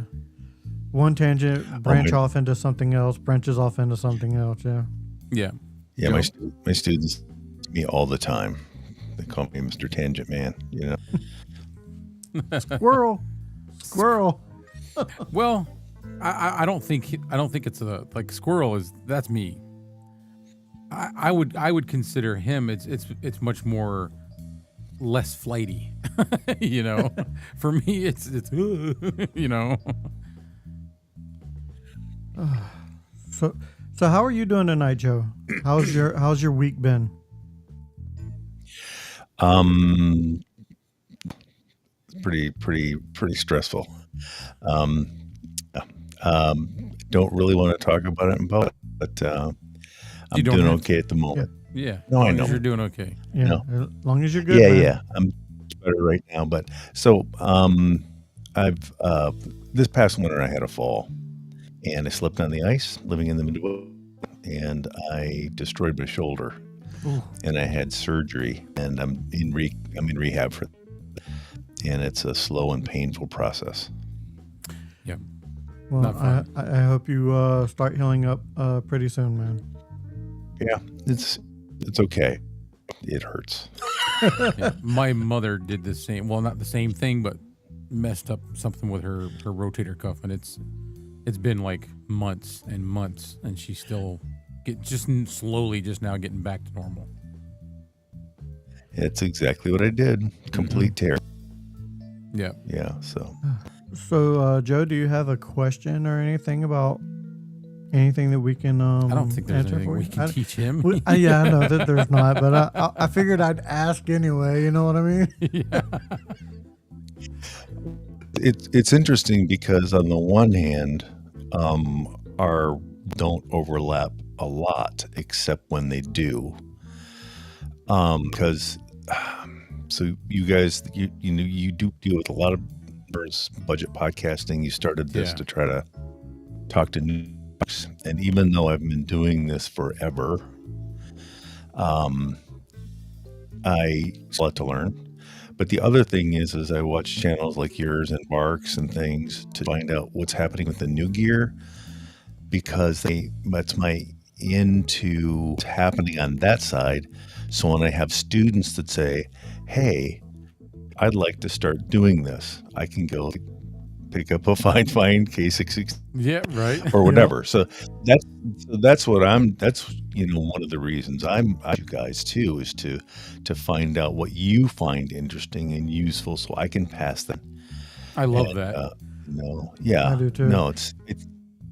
One tangent branches off into something else. Yeah. yeah. Yeah, Joe? my students me all the time. They call me Mr. Tangent Man. Squirrel. Well, I don't think it's like squirrel that's me. I would consider him it's much more less flighty. For me it's So how are you doing tonight, Joe? How's your week been? Pretty stressful. Don't really want to talk about it in public, but I'm doing okay at the moment. Yeah. No, I know. You're doing okay. Yeah. No. As long as you're good. Yeah, man. yeah. I'm better right now. But so I've this past winter I had a fall and I slipped on the ice living in the Midwest and I destroyed my shoulder. Ooh. And I had surgery and I'm in rehab for it. And it's a slow and painful process. Yeah. Well, Not fun. I hope you start healing up pretty soon, man. Yeah, it's okay. It hurts. Yeah. My mother did the same. Well, not the same thing, but messed up something with her rotator cuff, and it's been like months and months, and she's still just slowly just now getting back to normal. It's exactly what I did. Complete tear. Yeah. Yeah. So So, Joe, do you have a question or anything about anything that we can I don't think there's answer anything for we you? can teach him. Yeah, I know that there's not, but I figured I'd ask anyway. You know what I mean? Yeah. it's interesting because on the one hand, our don't overlap a lot, except when they do. Because so you guys, you do deal with a lot of budget podcasting. You started this Yeah. to try to talk to new folks, and even though I've been doing this forever, I still have to learn. But the other thing is I watch channels like yours and Barks and things to find out what's happening with the new gear, because that's my into what's happening on that side. So when I have students that say, hey, I'd like to start doing this, I can go pick up a Fifine K660 Yeah. Right. or whatever. So that's what that's one of the reasons I you guys too, is to find out what you find interesting and useful so I can pass them. I love And, that. Yeah, I do too. no,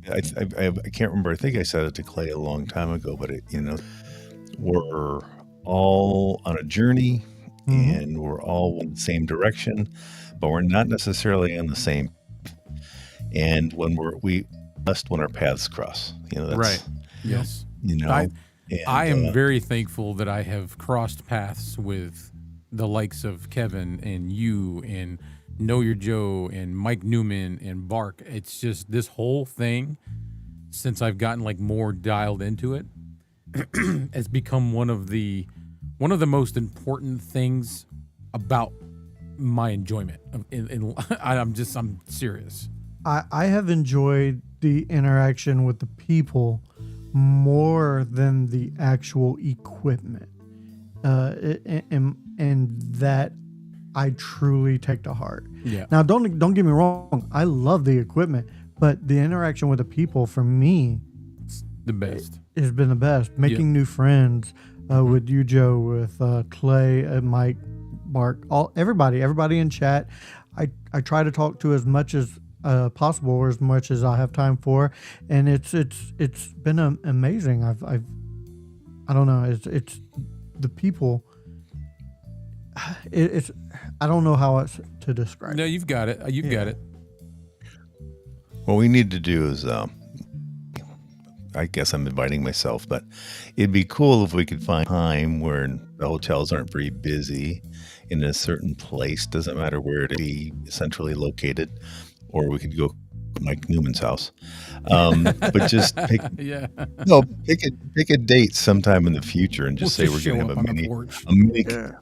I can't remember. I think I said it to Clay a long time ago, but we're all on a journey Mhm. and we're all in the same direction, but we're not necessarily on the same. And when we best when our paths cross, that's Right. Yes. And, I am very thankful that I have crossed paths with the likes of Kevin and you and Know Your Joe and Mike Newman and Bark. It's just this whole thing, since I've gotten like more dialed into it, has become one of the most important things about my enjoyment. I'm serious. I have enjoyed the interaction with the people more than the actual equipment, and that I truly take to heart. Yeah. Now, don't get me wrong. I love the equipment, but the interaction with the people for me The best. has been the best. Making new friends with you, Joe, with Clay, Mike, Mark, everybody in chat. I try to talk to as much as possible, or as much as I have time for, and it's been amazing. I don't know. It's the people. It's I don't know how else to describe. No, you've got it. You've got it. What we need to do is, I guess I'm inviting myself, but it'd be cool if we could find time where the hotels aren't very busy in a certain place. Doesn't matter where it be centrally located, or we could go to Mike Newman's house. But just pick a date sometime in the future and just We'll say just we're going show to up have on the a porch.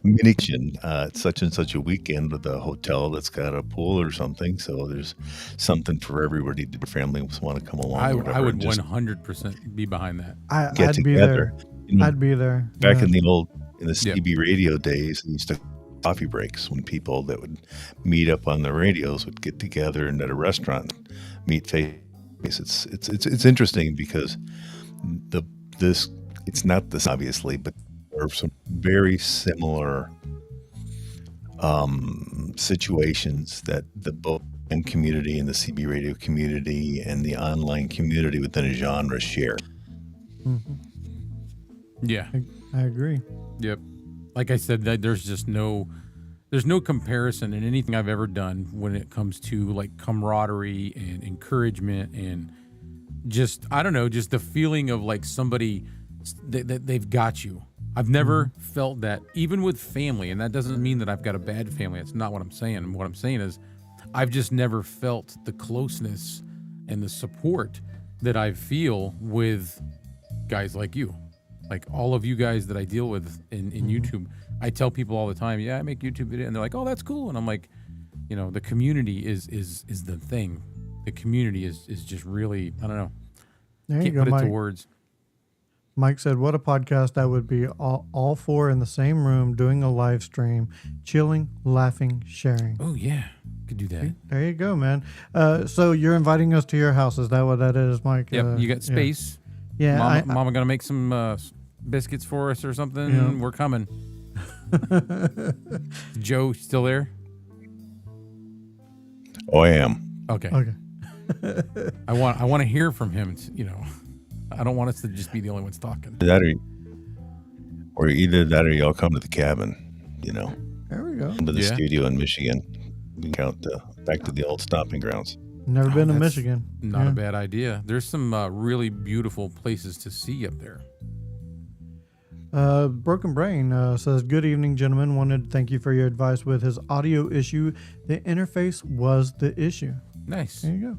mini kitchen, such and such a weekend with a hotel that's got a pool or something. So there's something for everybody. The families want to come along. I or whatever, would and just 100% be behind that. get I'd be there. together. You know, I'd be there. back Yeah. in the CB radio days, they used to coffee breaks when people that would meet up on the radios would get together and at a restaurant meet face. It's interesting because it's not this obviously, but there are some very similar situations that the book community and the CB radio community and the online community within a genre share. Yeah. I agree. Yep. Like I said, there's no comparison in anything I've ever done when it comes to like camaraderie and encouragement and just, I don't know, just the feeling of like somebody that they've got you. I've never felt that, even with family, and that doesn't mean that I've got a bad family. That's not what I'm saying. What I'm saying is I've just never felt the closeness and the support that I feel with guys like you. Like all of you guys that I deal with in YouTube, I tell people all the time, yeah, I make YouTube videos, and they're like, oh, that's cool. And I'm like, you know, the community is the thing. The community is just really, I don't know. There you Can't go, put it to Mike. words. Mike said, what a podcast that would be, all four in the same room doing a live stream, chilling, laughing, sharing. Oh yeah, could do that. There you go, man. So you're inviting us to your house. Is that what that is, Mike? Yep, you got space. Yeah. Mama gonna make some biscuits for us or something. Yeah. We're coming. Joe still there? Oh, I am. Okay. Okay. I want to hear from him. You know, I don't want us to just be the only ones talking. Or either that or y'all come to the cabin, you know, There we go. come to the Yeah. studio in Michigan. We can count back to the old stomping grounds. Never been to that's Michigan. Not Yeah. a bad idea. There's some really beautiful places to see up there. Broken Brain says, good evening, gentlemen. Wanted to thank you for your advice with his audio issue. The interface was the issue. Nice. There you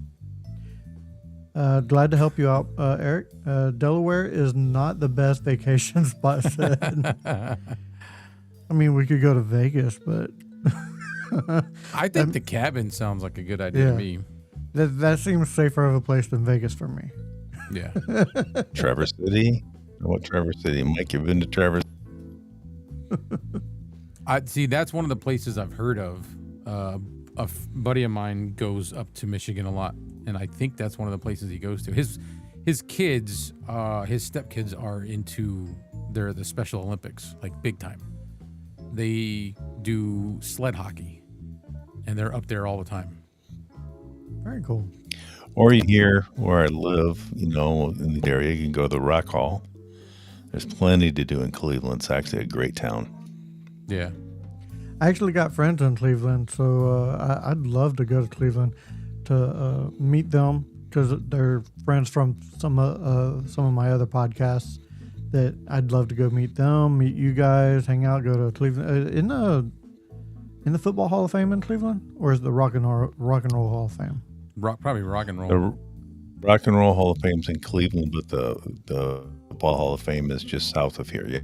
go. Glad to help you out, Eric. Delaware is not the best vacation spot. Said. I mean, we could go to Vegas, but I think the cabin sounds like a good idea Yeah. to me. that seems safer of a place than Vegas for me. Yeah. Traverse City? What Traverse City? Mike, you've been to Traverse? I see. That's one of the places I've heard of. Buddy of mine goes up to Michigan a lot, and I think that's one of the places he goes to. His kids, his stepkids are into the Special Olympics, like big time. They do sled hockey, and they're up there all the time. Very cool. Or here where I live, you know, in the area, you can go to the Rock Hall. There's plenty to do in Cleveland. It's actually a great town. Yeah. I actually got friends in Cleveland, so I'd love to go to Cleveland to meet them because they're friends from some of my other podcasts. That I'd love to go meet them, meet you guys, hang out, go to Cleveland. In the Football Hall of Fame in Cleveland, or is the Rock and Roll Hall of Fame? Probably rock and roll. Rock and Roll Hall of Fame's in Cleveland, but the Football Hall of Fame is just south of here. Yeah.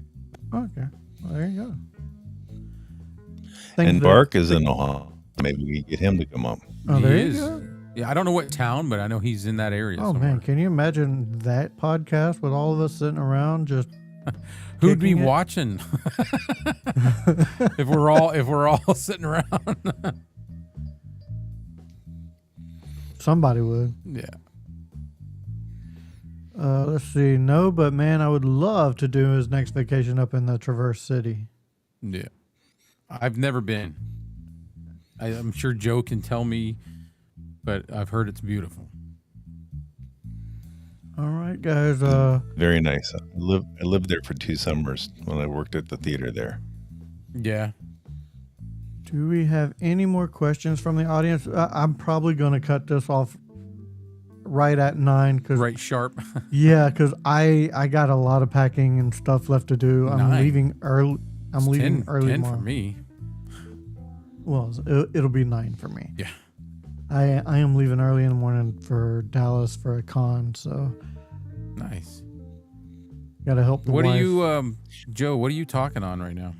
Okay. Well, there you go. Think And that- Bark is in Ohio. Maybe we get him to come up. Oh, He there you is. go. Yeah, I don't know what town, but I know he's in that area. Oh somewhere. man, can you imagine that podcast with all of us sitting around just Who'd be kicking it? watching if we're all sitting around? somebody would. Yeah. Let's see. No, but man, I would love to do his next vacation up in the Traverse City. Yeah. I've never been. I'm sure Joe can tell me, but I've heard it's beautiful. All right, guys. Very nice. I lived there for 2 summers when I worked at the theater there. Yeah. Do we have any more questions from the audience? I'm probably going to cut this off right at 9 because Right sharp. yeah, because I got a lot of packing and stuff left to do. I'm 9. leaving early. I'm leaving 10, early 10 tomorrow. for me. Well, it'll be 9 for me. Yeah. I am leaving early in the morning for Dallas for a con, so Nice. got to help the What wife. are you, Joe, what are you talking on right now?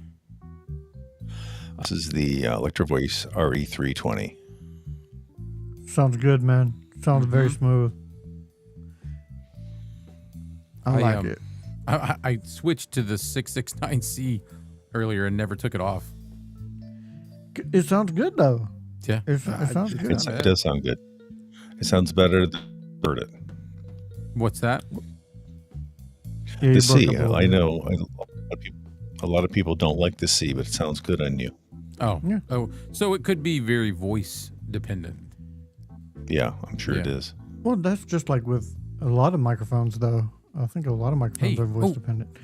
This is the Electro Voice RE320. Sounds good, man. Sounds very smooth. I like it. I switched to the 669C earlier and never took it off. It sounds good though. Yeah. It sounds good. It does sound good. It sounds better than I heard it. What's that? Yeah, you The broke C, up a little I bit. know a lot of people don't like the C, but it sounds good on you. Oh. Yeah. Oh, so it could be very voice dependent. Yeah, I'm sure it Yeah. is. Well, that's just like with a lot of microphones, though. I think a lot of microphones Hey, are voice oh. dependent.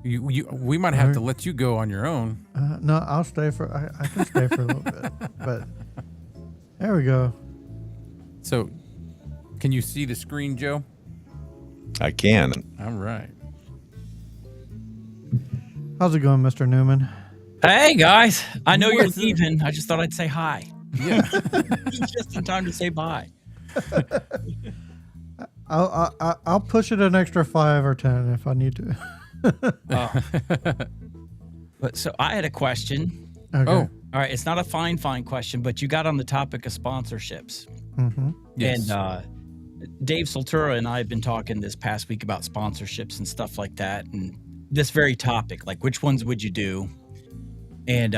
We might have to let you go on your own. No, I'll stay for. I can stay for a little bit, but there we go. So, can you see the screen, Joe? I can. All right. How's it going, Mr. Newman? Hey guys, I know you're What's up? leaving. I just thought I'd say hi. Yeah. Just in time to say bye. I'll push it an extra 5 or 10 if I need to. But so I had a question. Okay. Oh, All right, it's not a fine question, but you got on the topic of sponsorships, yes. and Dave Soltura and I have been talking this past week about sponsorships and stuff like that, and this very topic, like which ones would you do? And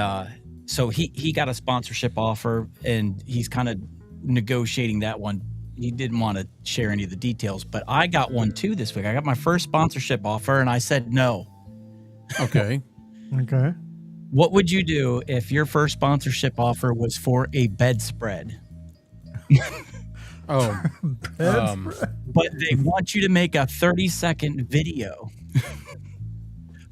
so he got a sponsorship offer, and he's kind of negotiating that one. He didn't want to share any of the details, but I got one too this week. I got my first sponsorship offer, and I said no. Okay. Okay. What would you do if your first sponsorship offer was for a bedspread, Oh. but they want you to make a 30-second video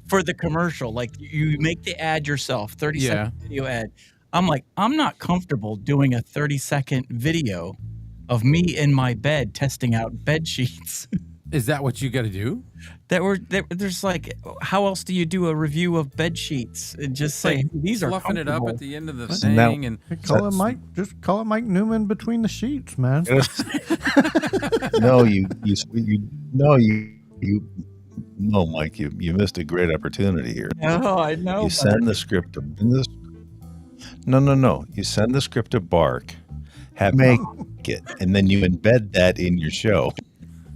for the commercial? Like you make the ad yourself, 30-second video ad. I'm like, I'm not comfortable doing a 30-second video of me in my bed testing out bed sheets. Is that what you got to do? There's like, how else do you do a review of bed sheets and just say these are Fluffing it up comfortable? at the end of the Isn't that- thing, and Hey, call it Mike. Just call it Mike Newman between the sheets, man. No, no, Mike, you missed a great opportunity here. No, I know. You send the script to No. You send the script to Bark, have make it, and then you embed that in your show.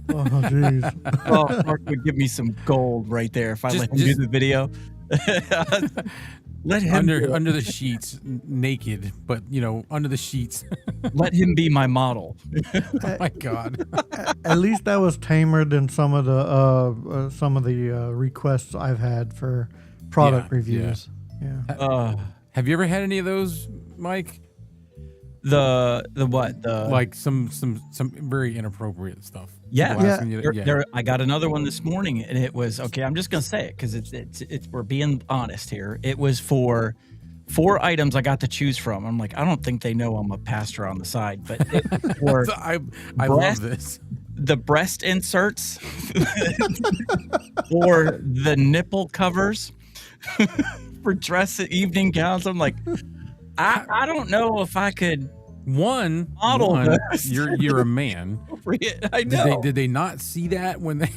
Oh, jeez. Oh, Mark would give me some gold right there if I let him do Just- the video. Let him do it. under the sheets, naked, but under the sheets. Let him be my model. Oh my God. At least that was tamer than some of the requests I've had for product Yeah, reviews. Yeah. Have you ever had any of those, Mike? The what? The Like some very inappropriate stuff. Yeah. People asking you to- I got another one this morning, and it was okay. I'm just gonna say it because it's we're being honest here. It was for 4 items I got to choose from. I'm like, I don't think they know I'm a pastor on the side, but it was for I love breast- this. the breast inserts or the nipple covers for dress evening gowns. I'm like, I don't know if I could Model this. you're a man. I know. Did they not see that when they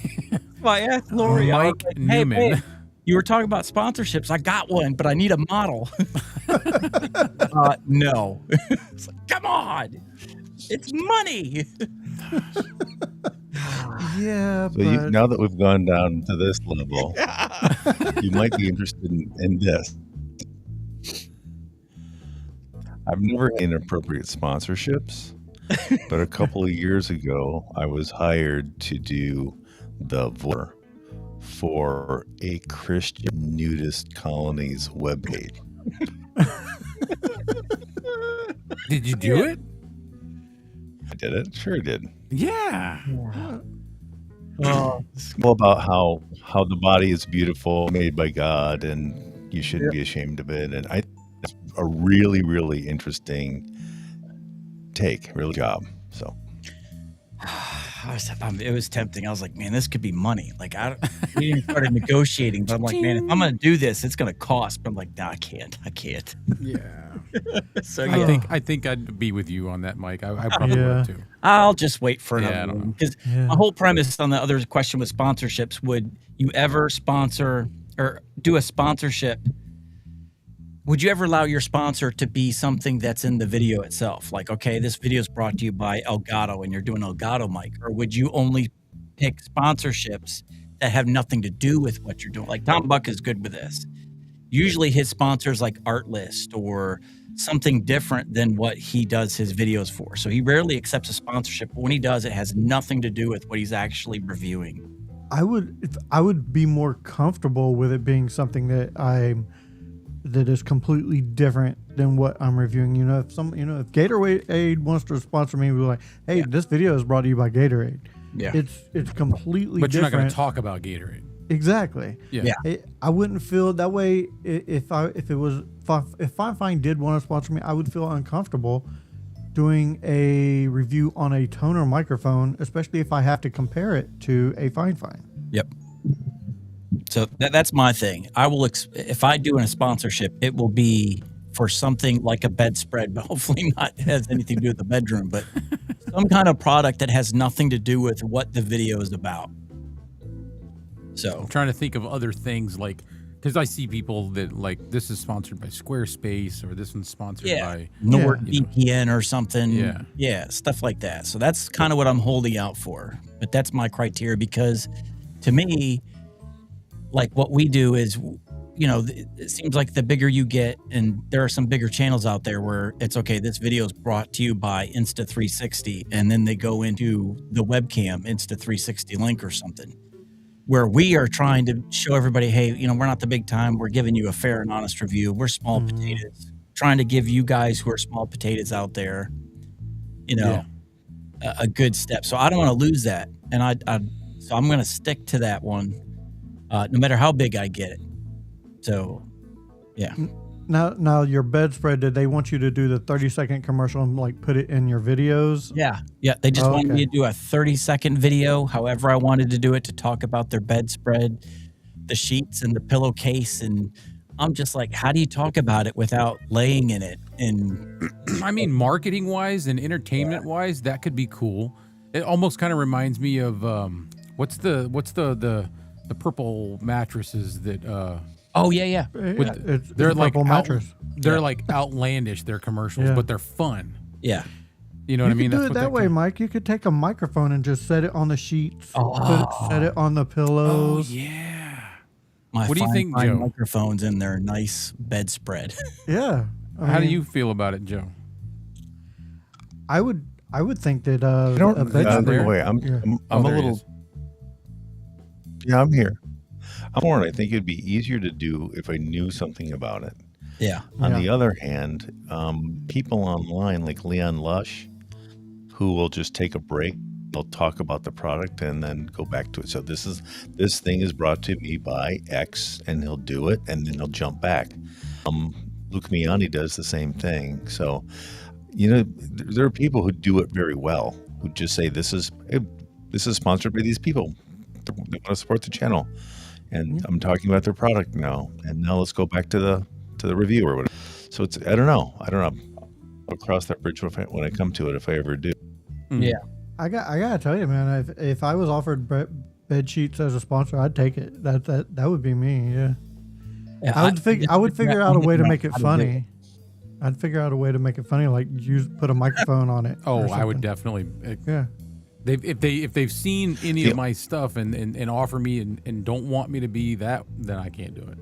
I asked Lori, I was Mike like, hey, Newman. babe, you were talking about sponsorships. I got one, but I need a model. No. It's like, come on. It's money. Yeah, So but now that we've gone down to this level, you might be interested in this. I've never had inappropriate sponsorships, but a couple of years ago, I was hired to do the voice for a Christian nudist colony's webpage. Did you do it? I did it. Sure did. Yeah. It's all about how the body is beautiful, made by God, and you shouldn't be ashamed of it. And it's a really, really interesting take, really job. So It was tempting. I was like, man, this could be money. Like, we even started negotiating, but I'm like, man, if I'm going to do this, it's going to cost. But I'm like, nah, I can't. Yeah. So I think I'd be with you on that, Mike. I probably would too. I'll just wait for Yeah, I another don't one. know. Because my whole premise on the other question with sponsorships, would you ever sponsor or do a sponsorship? Would you ever allow your sponsor to be something that's in the video itself? Like, okay, this video is brought to you by Elgato and you're doing Elgato mic. Or would you only pick sponsorships that have nothing to do with what you're doing? Like Tom Buck is good with this. Usually his sponsors like Artlist or something different than what he does his videos for. So he rarely accepts a sponsorship. But when he does, it has nothing to do with what he's actually reviewing. I would be more comfortable with it being something that is completely different than what I'm reviewing. If if Gatorade wants to sponsor me, we're like, hey, this video is brought to you by Gatorade. Yeah. it's completely But you're not different. going to talk about Gatorade. Exactly. Yeah. I wouldn't feel that way if Fifine did want to sponsor me. I would feel uncomfortable doing a review on a toner microphone, especially if I have to compare it to a Fifine. Yep. So that's my thing. I will, if I do a sponsorship, it will be for something like a bedspread, but hopefully not has anything to do with the bedroom, but some kind of product that has nothing to do with what the video is about. So I'm trying to think of other things like, because I see people that like, this is sponsored by Squarespace or this one's sponsored by NordVPN or something. Yeah. Yeah, stuff like that. So that's kind of what I'm holding out for. But that's my criteria because to me, like what we do is, it seems like the bigger you get, and there are some bigger channels out there where it's okay, this video is brought to you by Insta360, and then they go into the webcam Insta360 link or something, where we are trying to show everybody, hey, we're not the big time. We're giving you a fair and honest review. We're small potatoes, trying to give you guys who are small potatoes out there, a good step. So I don't want to lose that. And so I'm going to stick to that one. No matter how big I get it. So, yeah. Now your bedspread, did they want you to do the 30-second commercial and like put it in your videos? Yeah. They just wanted me to do a 30-second video, however I wanted to do it, to talk about their bedspread, the sheets and the pillowcase. And I'm just like, how do you talk about it without laying in it? And I mean, marketing wise and entertainment wise, that could be cool. It almost kind of reminds me of what's the purple mattresses that oh yeah It's they're a like purple mattress. they're like outlandish, their commercials, but they're fun. yeah You know what I mean? You could do That's it what that they way, can- Mike. You could take a microphone and just set it on the sheets, set it on the pillows. Yeah. my What do you think, fine Joe? microphones in their nice bedspread. Yeah. How do you feel about it, Joe? I would think that I don't. a bedspread. there? Wait, I'm Oh, a there he little. is. Yeah, I'm here. I'm more. I think it'd be easier to do if I knew something about it. Yeah. On Yeah. the other hand, people online like Leon Lush, who will just take a break, they'll talk about the product and then go back to it. So this thing is brought to me by X, and he'll do it, and then he'll jump back. Luke Miani does the same thing. So, there are people who do it very well, who just say this is sponsored by these people. They want to support the channel, and I'm talking about their product now. And now let's go back to the review or whatever. So I don't know. across that bridge when I come to it, if I ever do. Yeah. I gotta tell you, man. If I was offered bed sheets as a sponsor, I'd take it. That would be me. Yeah. Yeah, I would figure out a way to make it how to do funny. I'd figure out a way to make it funny, like put a microphone on it. Oh, or I would something. definitely. Yeah. If they've seen any of my stuff and offer me and don't want me to be that, then I can't do it.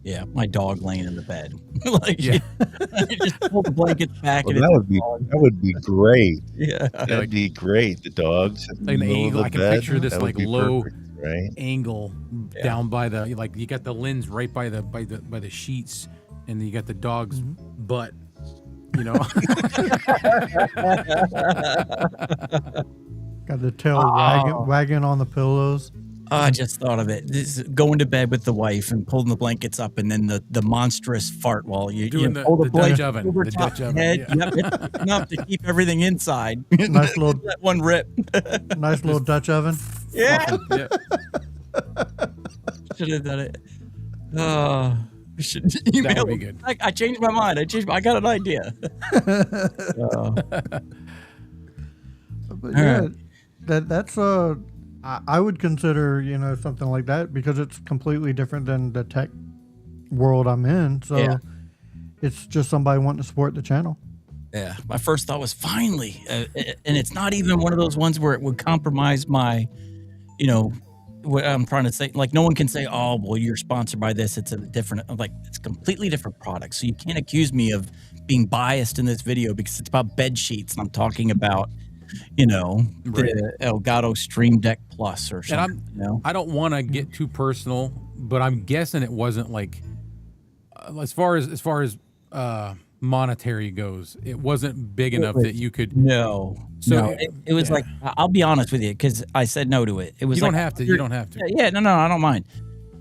Yeah, my dog laying in the bed. Like, Yeah. you just pull the blankets back Well, and that would be great. yeah. That'd be great. The dogs in the Like an middle of angle, the I can bed, picture this that would like be low perfect, right? angle down by the like you got the lens right by the sheets, and then you got the dog's butt. You know, Got the tail wagging on the pillows. I just thought of it. This is going to bed with the wife and pulling the blankets up, and then the monstrous fart while you doing pull the blanket Dutch oven, over the top Dutch your oven. head. Yeah. Yep, it's enough to keep everything inside. Nice little Let one rip. nice little Dutch oven. Yeah, Yeah. should have done it. Oh, we should email. That would be good. I changed my mind. I got an idea. But yeah, that's I would consider something like that because it's completely different than the tech world I'm in. So Yeah. it's just somebody wanting to support the channel. Yeah, my first thought was finally, and it's not even one of those ones where it would compromise my, what I'm trying to say. Like no one can say, "Oh, well, you're sponsored by this." It's a different, like it's a completely different product. So you can't accuse me of being biased in this video because it's about bed sheets and I'm talking about, the Elgato Stream Deck Plus or something. I don't want to get too personal, but I'm guessing it wasn't like as far as monetary goes, it wasn't big enough that you could. No. So it was like, I'll be honest with you, because I said no to it. It was You like, don't have to. You don't have to. Yeah, no, I don't mind.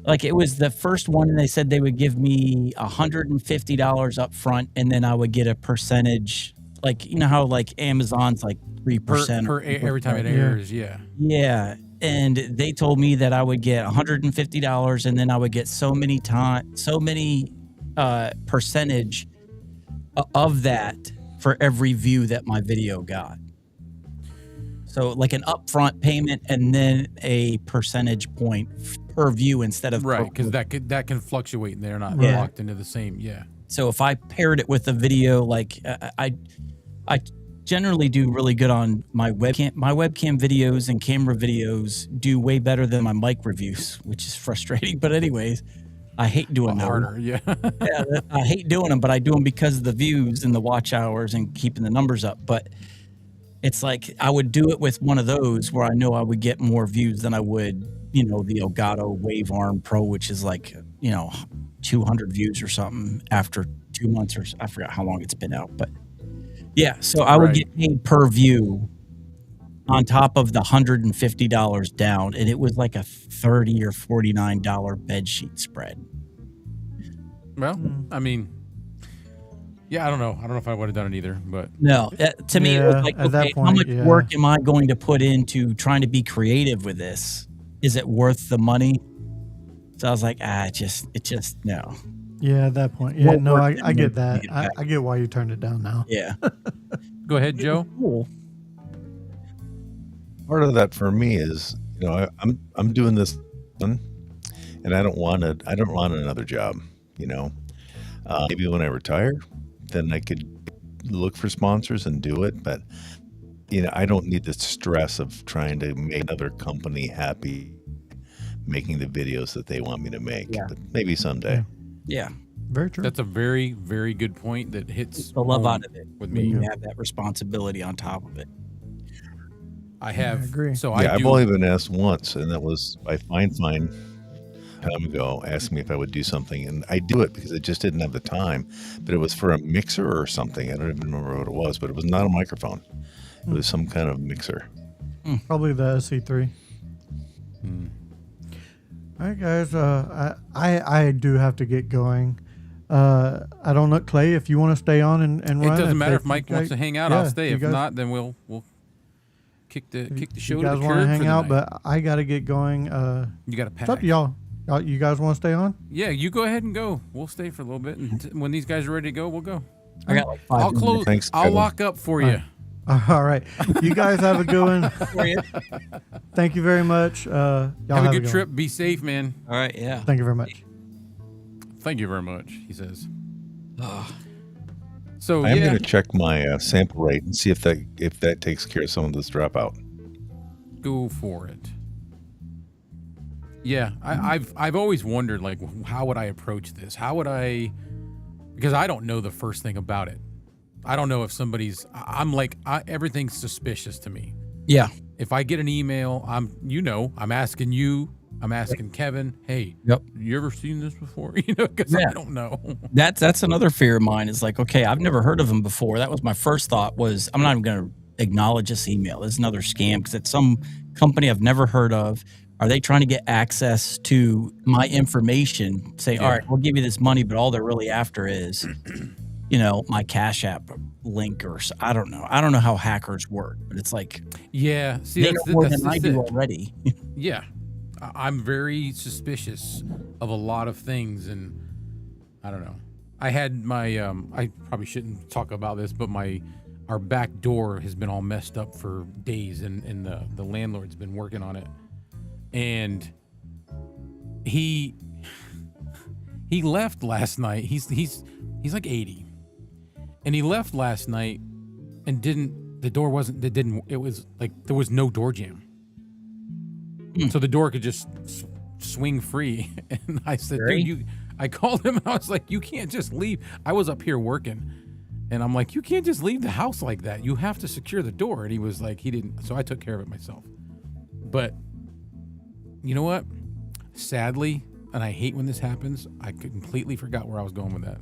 Like it was the first one, and they said they would give me $150 up front, and then I would get a percentage. Like how like Amazon's like 3% Per every time it airs. Yeah. Yeah, and they told me that I would get $150, and then I would get so many percentage of that for every view that my video got. So like an upfront payment and then a percentage point per view instead of Right, because that can fluctuate and they're not Yeah. locked into the same. Yeah. So if I paired it with a video, like I generally do really good on my webcam. My webcam videos and camera videos do way better than my mic reviews, which is frustrating. But anyways, I hate doing them. Harder. Yeah. Yeah, I hate doing them, but I do them because of the views and the watch hours and keeping the numbers up. But it's like I would do it with one of those where I know I would get more views than I would, the Elgato Wave Arm Pro, which is like, 200 views or something after 2 months or I forgot how long it's been out. But yeah, so I would Right. get paid per view on top of the $150 down, and it was like a $30 or $49 bed sheet spread. Well, I mean, yeah, I don't know. I don't know if I would have done it either, but No, to me, it Yeah, was like, at that okay, how point, much yeah. work am I going to put into trying to be creative with this? Is it worth the money? So I was like, it just no. Yeah, at that point. Yeah, What no, work I did get it that. make it back? I get why you turned it down now. Yeah. go ahead, Joe. Cool. Part of that for me is, I'm doing this, and I don't want another job. Maybe when I retire, then I could look for sponsors and do it. But I don't need the stress of trying to make another company happy, making the videos that they want me to make. Yeah. But maybe someday. Yeah. Very true. That's a very, very good point that hits The love home out of it with when me. you have that responsibility on top of it. I have. I agree. So Yeah, I I've do. only been asked once, and that was by Fifine time ago, asking me if I would do something, and I do it because I just didn't have the time. But it was for a mixer or something. I don't even remember what it was, but it was not a microphone. It was some kind of mixer. Probably the SC3. All right, guys. I do have to get going. I don't know, Clay, if you want to stay on and It run. doesn't matter if you Mike guys- wants to hang out. yeah, I'll stay. you If guys- not, then we'll kick the show you to guys the want curb to hang for the out, night. but I got to get going. You got to pack. It's up to y'all. You guys want to stay on? Yeah, you go ahead and go. We'll stay for a little bit, and when these guys are ready to go, we'll go. I got like 5 I'll minutes close. Thanks, I'll Kevin. lock up for you. All right. You guys have a good one. for you. Thank you very much. Y'all Have a good one. trip. Be safe, man. All right, yeah. Thank you very much. Thank you very much. He says. So I am yeah, going to check my sample rate and see if that takes care of some of this dropout. go for it. Yeah, I've always wondered, like, how would I approach this? How would I? Because I don't know the first thing about it. I don't know if somebody's. I'm like, everything's suspicious to me. Yeah. If I get an email, I'm asking you, I'm asking Kevin, hey, Yep. you ever seen this before? Because Yeah. I don't know. That's another fear of mine is like, okay, I've never heard of them before. That was my first thought was I'm not even going to acknowledge this email. It's another scam because it's some company I've never heard of. Are they trying to get access to my information? Say, all right, we'll give you this money, but all they're really after is, my Cash App link or I don't know. I don't know how hackers work, but it's like, Yeah, see, they that's, know more that's than I just do it. already. Yeah, I'm very suspicious of a lot of things, and I don't know. I had my I probably shouldn't talk about this, but our back door has been all messed up for days, and the landlord's been working on it, and he left last night. He's like 80, and he left last night and it was like there was no door jam. So the door could just swing free. And I said, dude, I called him and I was like, you can't just leave. I was up here working and I'm like, you can't just leave the house like that. You have to secure the door. And he was like, he didn't. So I took care of it myself. But you know what? Sadly, and I hate when this happens, I completely forgot where I was going with that.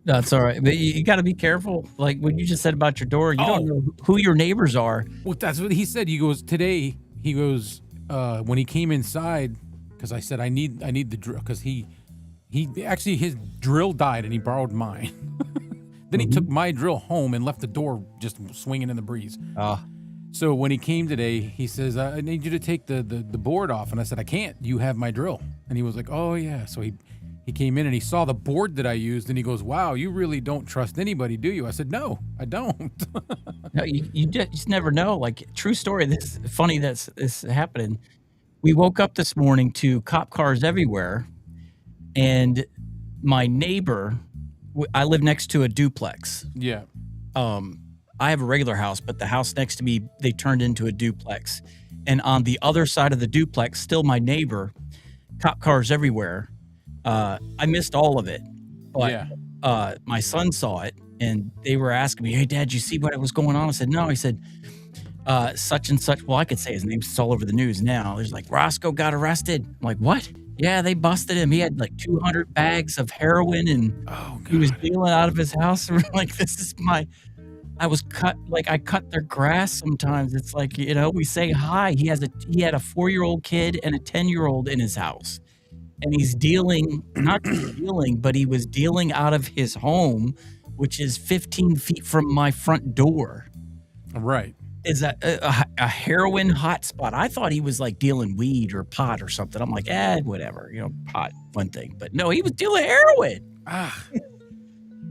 That's all right. But you got to be careful. Like what you just said about your door, you don't know who your neighbors are. Well, that's what he said. He goes, when he came inside, because I said I need the drill, because he actually his drill died and he borrowed mine. Then he took my drill home and left the door just swinging in the breeze. So when he came today, he says, I need you to take the board off. And I said, I can't. You have my drill. And he was like, oh, yeah. So he came in and he saw the board that I used and he goes, wow, you really don't trust anybody, do you? I said, no, I don't. No, you just never know. Like, true story. This is funny that's this happening. We woke up this morning to cop cars everywhere. And my neighbor, I live next to a duplex. Yeah. I have a regular house, but the house next to me, they turned into a duplex. And on the other side of the duplex, still my neighbor, cop cars everywhere. I missed all of it, but my son saw it and they were asking me, hey, Dad, you see what was going on? I said, no. He said, such and such. Well, I could say his name. It's all over the news now. There's like, Roscoe got arrested. I'm like, what? Yeah, they busted him. He had like 200 bags of heroin and he was dealing out of his house. And we're like, I cut their grass sometimes. It's like, we say hi. He had a 4-year-old kid and a 10-year-old in his house. And he's not just dealing, but he was dealing out of his home, which is 15 feet from my front door. Right. Is a heroin hotspot. I thought he was like dealing weed or pot or something. I'm like, whatever, pot, one thing. But no, he was dealing heroin.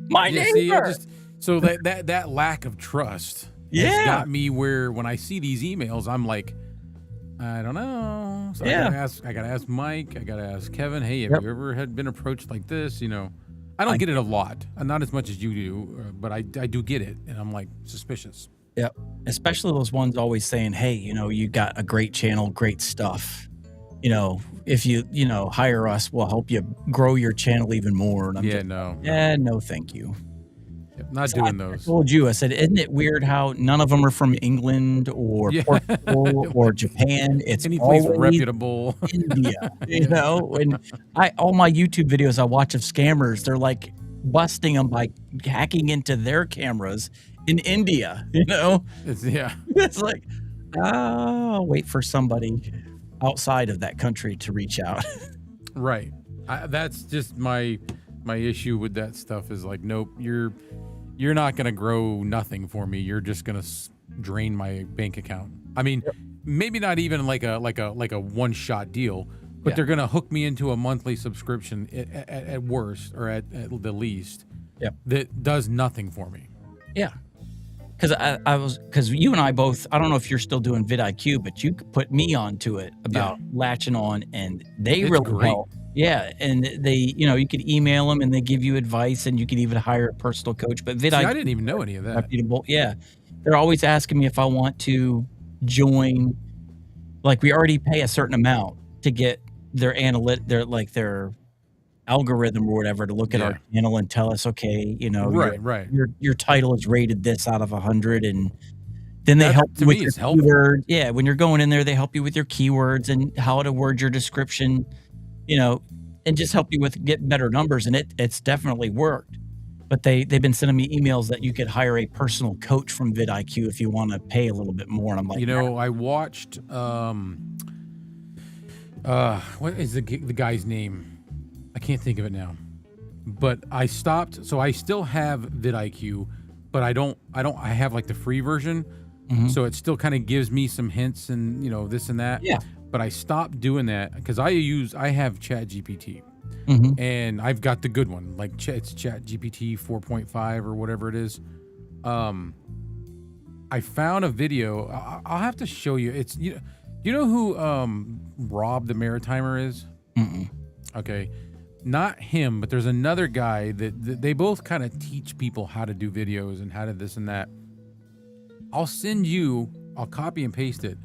My neighbor. So that lack of trust has got me where when I see these emails, I'm like, I don't know. So I gotta ask Mike. I gotta ask Kevin. Hey, have you ever been approached like this? I don't get it a lot, not as much as you do, but I do get it, and I'm like suspicious. Yep. Especially those ones always saying, hey, you got a great channel, great stuff. If you hire us, we'll help you grow your channel even more. And I'm no, thank you. Yep, not doing those. I told you, I said, isn't it weird how none of them are from England or Portugal or Japan? It's any place always reputable. India, And all my YouTube videos I watch of scammers, they're like busting them by hacking into their cameras in India. It's like, wait for somebody outside of that country to reach out. Right. That's just my issue with that stuff is like, nope, you're not going to grow nothing for me. You're just going to drain my bank account. I mean, maybe not even like a one-shot deal, but they're going to hook me into a monthly subscription at worst or at the least. Yep. that does nothing for me. Yeah. Because you and I both, I don't know if you're still doing vidIQ, but you could put me onto it about latching on, and they It's really great. help. Yeah, and they, you could email them and they give you advice, and you could even hire a personal coach. But See, vidIQ, I didn't even know any of that. reputable. Yeah, they're always asking me if I want to join. Like, we already pay a certain amount to get their their algorithm or whatever to look at our channel and tell us, okay, Right. your title is rated this out of 100, and then they That, help to you with me, your is helpful. keyword. Yeah, when you're going in there, they help you with your keywords and how to word your description, and just help you with getting better numbers. And it's definitely worked. But they've been sending me emails that you could hire a personal coach from vidIQ if you want to pay a little bit more. And I'm like, I watched what is the guy's name? I can't think of it now. But I stopped, so I still have vidIQ, but I have like the free version. So it still kind of gives me some hints and this and that. Yeah. But I stopped doing that because I have ChatGPT. And I've got the good one, like it's ChatGPT 4.5 or whatever it is. I found a video. I'll have to show you. It's you know who Rob the Maritimer is? Okay, not him, but there's another guy that they both kind of teach people how to do videos and how to this and that. I'll copy and paste it.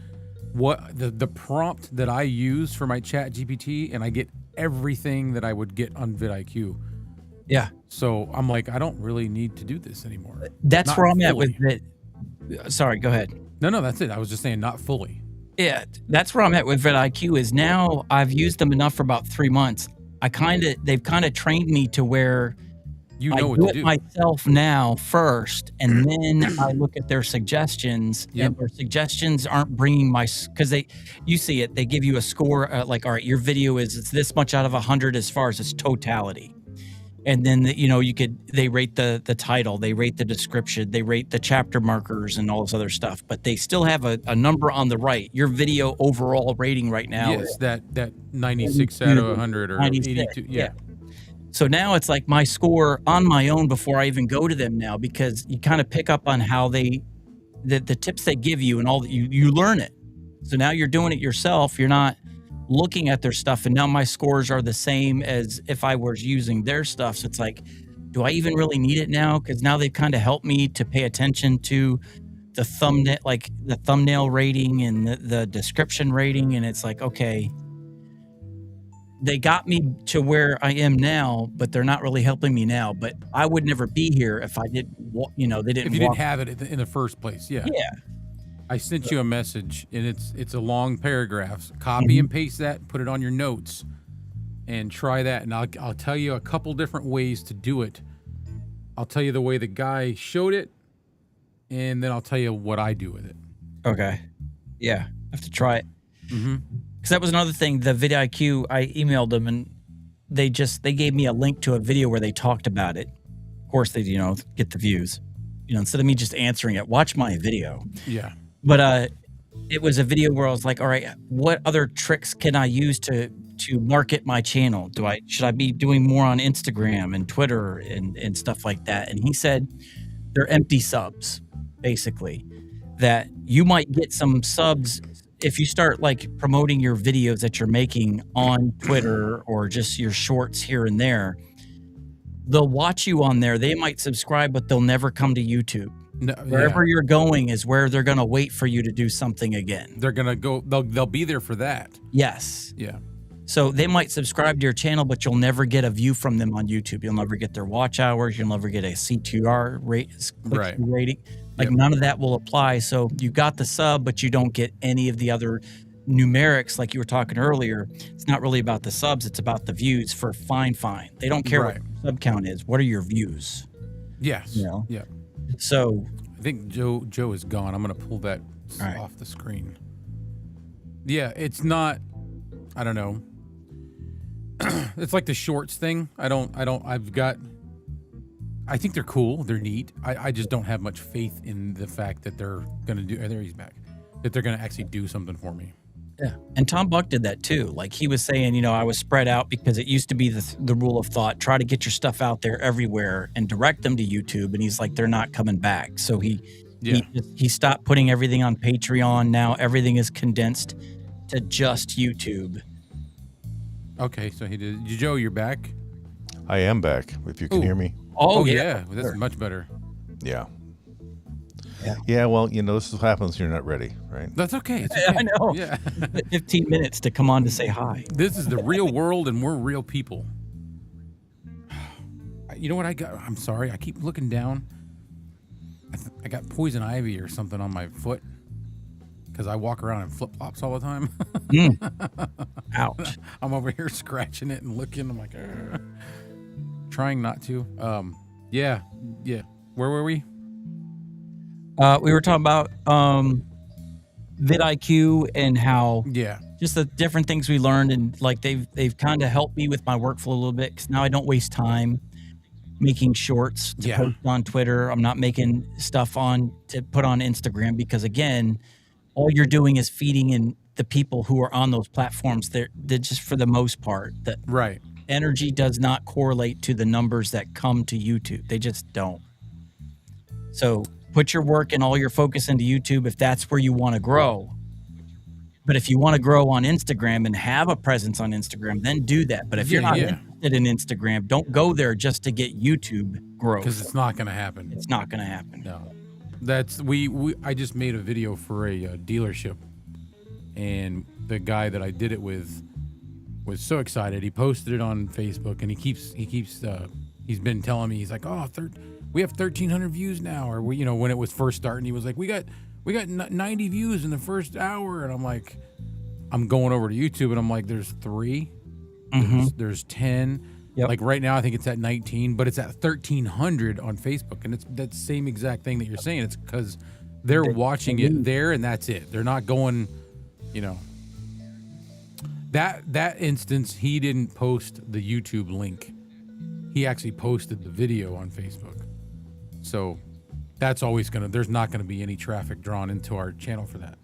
What the prompt that I use for my ChatGPT, and I get everything that I would get on vidIQ. yeah, So I'm like, I don't really need to do this anymore. that's Not where I'm at fully. with it. Sorry, go ahead. No, that's it. I was just saying not fully. Yeah, that's where I'm at with vidIQ. Is now I've used them enough for about 3 months. They've kind of trained me to where You I know what do to it do. myself now first, and then I look at their suggestions. Yep. And their suggestions aren't bringing because you see it. They give you a score like, all right, your video it's this much out of 100 as far as its totality, and then they rate the title, they rate the description, they rate the chapter markers and all this other stuff. But they still have a number on the right. Your video overall rating right now Yes, is that 96 out of 100 or 96, 82. Yeah. So now it's like my score on my own before I even go to them now, because you kind of pick up on how the tips they give you and all that you learn it. So now you're doing it yourself. You're not looking at their stuff. And now my scores are the same as if I was using their stuff. So it's like, do I even really need it now? Because now they've kind of helped me to pay attention to the thumbnail rating and the description rating. And it's like, okay, they got me to where I am now, but they're not really helping me now. But I would never be here if I didn't, they didn't. If you didn't have it in the first place, yeah. Yeah. I sent you a message, and it's a long paragraph. Copy and paste that, put it on your notes, and try that. And I'll tell you a couple different ways to do it. I'll tell you the way the guy showed it, and then I'll tell you what I do with it. Okay. Yeah. I have to try it. Mm-hmm. Because that was another thing. The vidIQ, I emailed them, and they gave me a link to a video where they talked about it. Of course, they get the views. Instead of me just answering it, watch my video. Yeah. But it was a video where I was like, all right, what other tricks can I use to market my channel? Should I be doing more on Instagram and Twitter and stuff like that? And he said they're empty subs, basically, that you might get some subs if you start like promoting your videos that you're making on Twitter or just your shorts here and there. They'll watch you on there. They might subscribe, but they'll never come to YouTube. No, Wherever you're going is where they're going to wait for you to do something again. they're gonna go. They'll be there for that. Yes. Yeah. So they might subscribe to your channel, but you'll never get a view from them on YouTube. You'll never get their watch hours. You'll never get a C2R Right. rating. Like Yep. none of that will apply. So you got the sub, but you don't get any of the other numerics like you were talking earlier. It's not really about the subs. It's about the views for Fifine. They don't care what Right. your sub count is. What are your views? Yes. Yeah. Yeah. So I think Joe is gone. I'm gonna pull that All right. off the screen. Yeah, it's not. I don't know. It's like the shorts thing. I think they're cool. They're neat. I just don't have much faith in the fact that they're gonna do. There he's back. That they're gonna actually do something for me. Yeah. And Tom Buck did that too. Like he was saying, you know, I was spread out because it used to be the rule of thought, try to get your stuff out there everywhere and direct them to YouTube. And he's like, they're not coming back. So he stopped putting everything on Patreon. Now everything is condensed to just YouTube. Okay, so he did. Joe, you're back. I am back. If you can Ooh. hear me. Oh yeah, that's much better. Yeah. Yeah. Yeah. Well, you know, this is what happens when you're not ready, right? That's okay. It's okay. I know. Yeah. 15 minutes to come on to say hi. This is the real world, and we're real people. You know what I got? I'm sorry. I keep looking down. I got poison ivy or something on my foot because I walk around in flip flops all the time. Ouch. I'm over here scratching it and looking. I'm like, trying not to. Yeah. Where were we? We were talking about vidIQ and how just the different things we learned, and like they've kind of helped me with my workflow a little bit because now I don't waste time making shorts to post on Twitter. I'm not making stuff to put on Instagram because again, all you're doing is feeding in the people who are on those platforms. They're just, for the most part, that energy does not correlate to the numbers that come to YouTube. They just don't. So put your work and all your focus into YouTube if that's where you want to grow. But if you want to grow on Instagram and have a presence on Instagram, then do that. But if you're not interested in Instagram, don't go there just to get YouTube growth. Because it's not going to happen. It's not going to happen. No. That's I just made a video for a dealership, and the guy that I did it with was so excited. He posted it on Facebook, and he's been telling me, he's like, oh, we have 1,300 views now, or when it was first starting, he was like, we got 90 views in the first hour, and I'm like, I'm going over to YouTube, and I'm like, there's 3, there's 10. Yep. Like right now, I think it's at 19, but it's at 1,300 on Facebook, and it's that same exact thing that you're saying. It's because they're watching it there, and that's it. They're not going, That instance, he didn't post the YouTube link. He actually posted the video on Facebook. So that's always there's not gonna be any traffic drawn into our channel for that.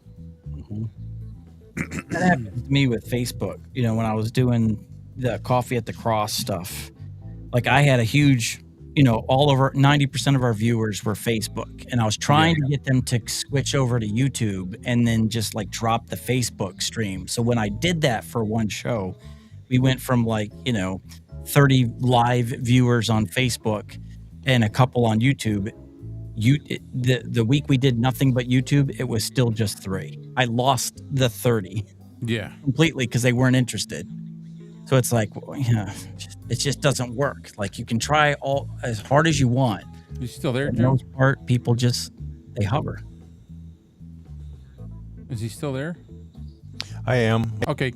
That happened to me with Facebook. When I was doing the Coffee at the Cross stuff, like I had a huge, all over 90% of our viewers were Facebook, and I was trying to get them to switch over to YouTube and then just like drop the Facebook stream. So when I did that for one show, we went from 30 live viewers on Facebook and a couple on YouTube. The week we did nothing but YouTube, it was still just 3. I lost the 30 completely because they weren't interested. So it's like, it just doesn't work. Like you can try as hard as you want. You still there, For the most part, people they hover. Is he still there? I am. Okay.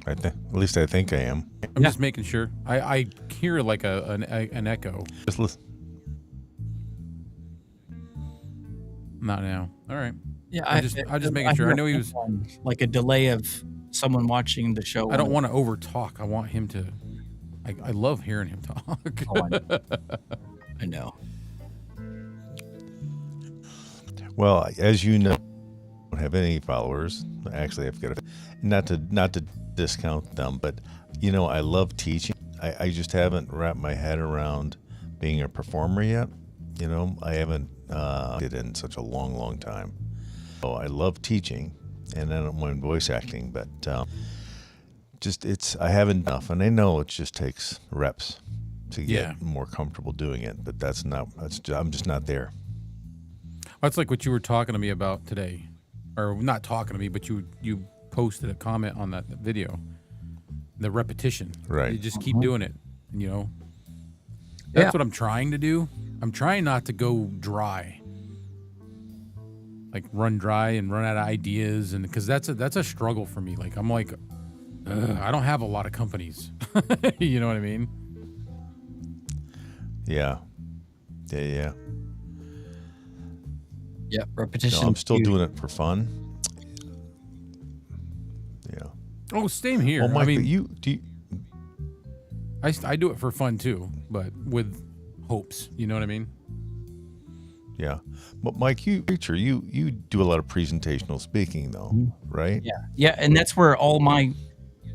At least I think I am. I'm just making sure. I hear like an echo. Just listen. Not now. All right. Yeah, I'm just making sure. I know he was like a delay of someone watching the show. I don't want to over talk. I want him to. I love hearing him talk. I know. Well, as you know, I don't have any followers. Actually, I've got not to discount them, but I love teaching. I just haven't wrapped my head around being a performer yet. I haven't did it in such a long time. So I love teaching, and I don't mind voice acting, but I haven't enough, and I know it just takes reps to get more comfortable doing it. But I'm just not there. That's like what you were talking to me about today, or not talking to me, but you posted a comment on that video. The repetition, right? You just keep doing it, That's what I'm trying to do. I'm trying not to go dry, like run dry and run out of ideas, and because that's a struggle for me. Like I'm like, I don't have a lot of companies. You know what I mean? Yeah. Yeah, repetition. No, I'm still doing it for fun. Yeah. Oh, same here. Well, Mike, I mean, I do it for fun too, but with hopes. You know what I mean? Yeah. But Mike, you preacher, you do a lot of presentational speaking though, right? Yeah, and that's where all my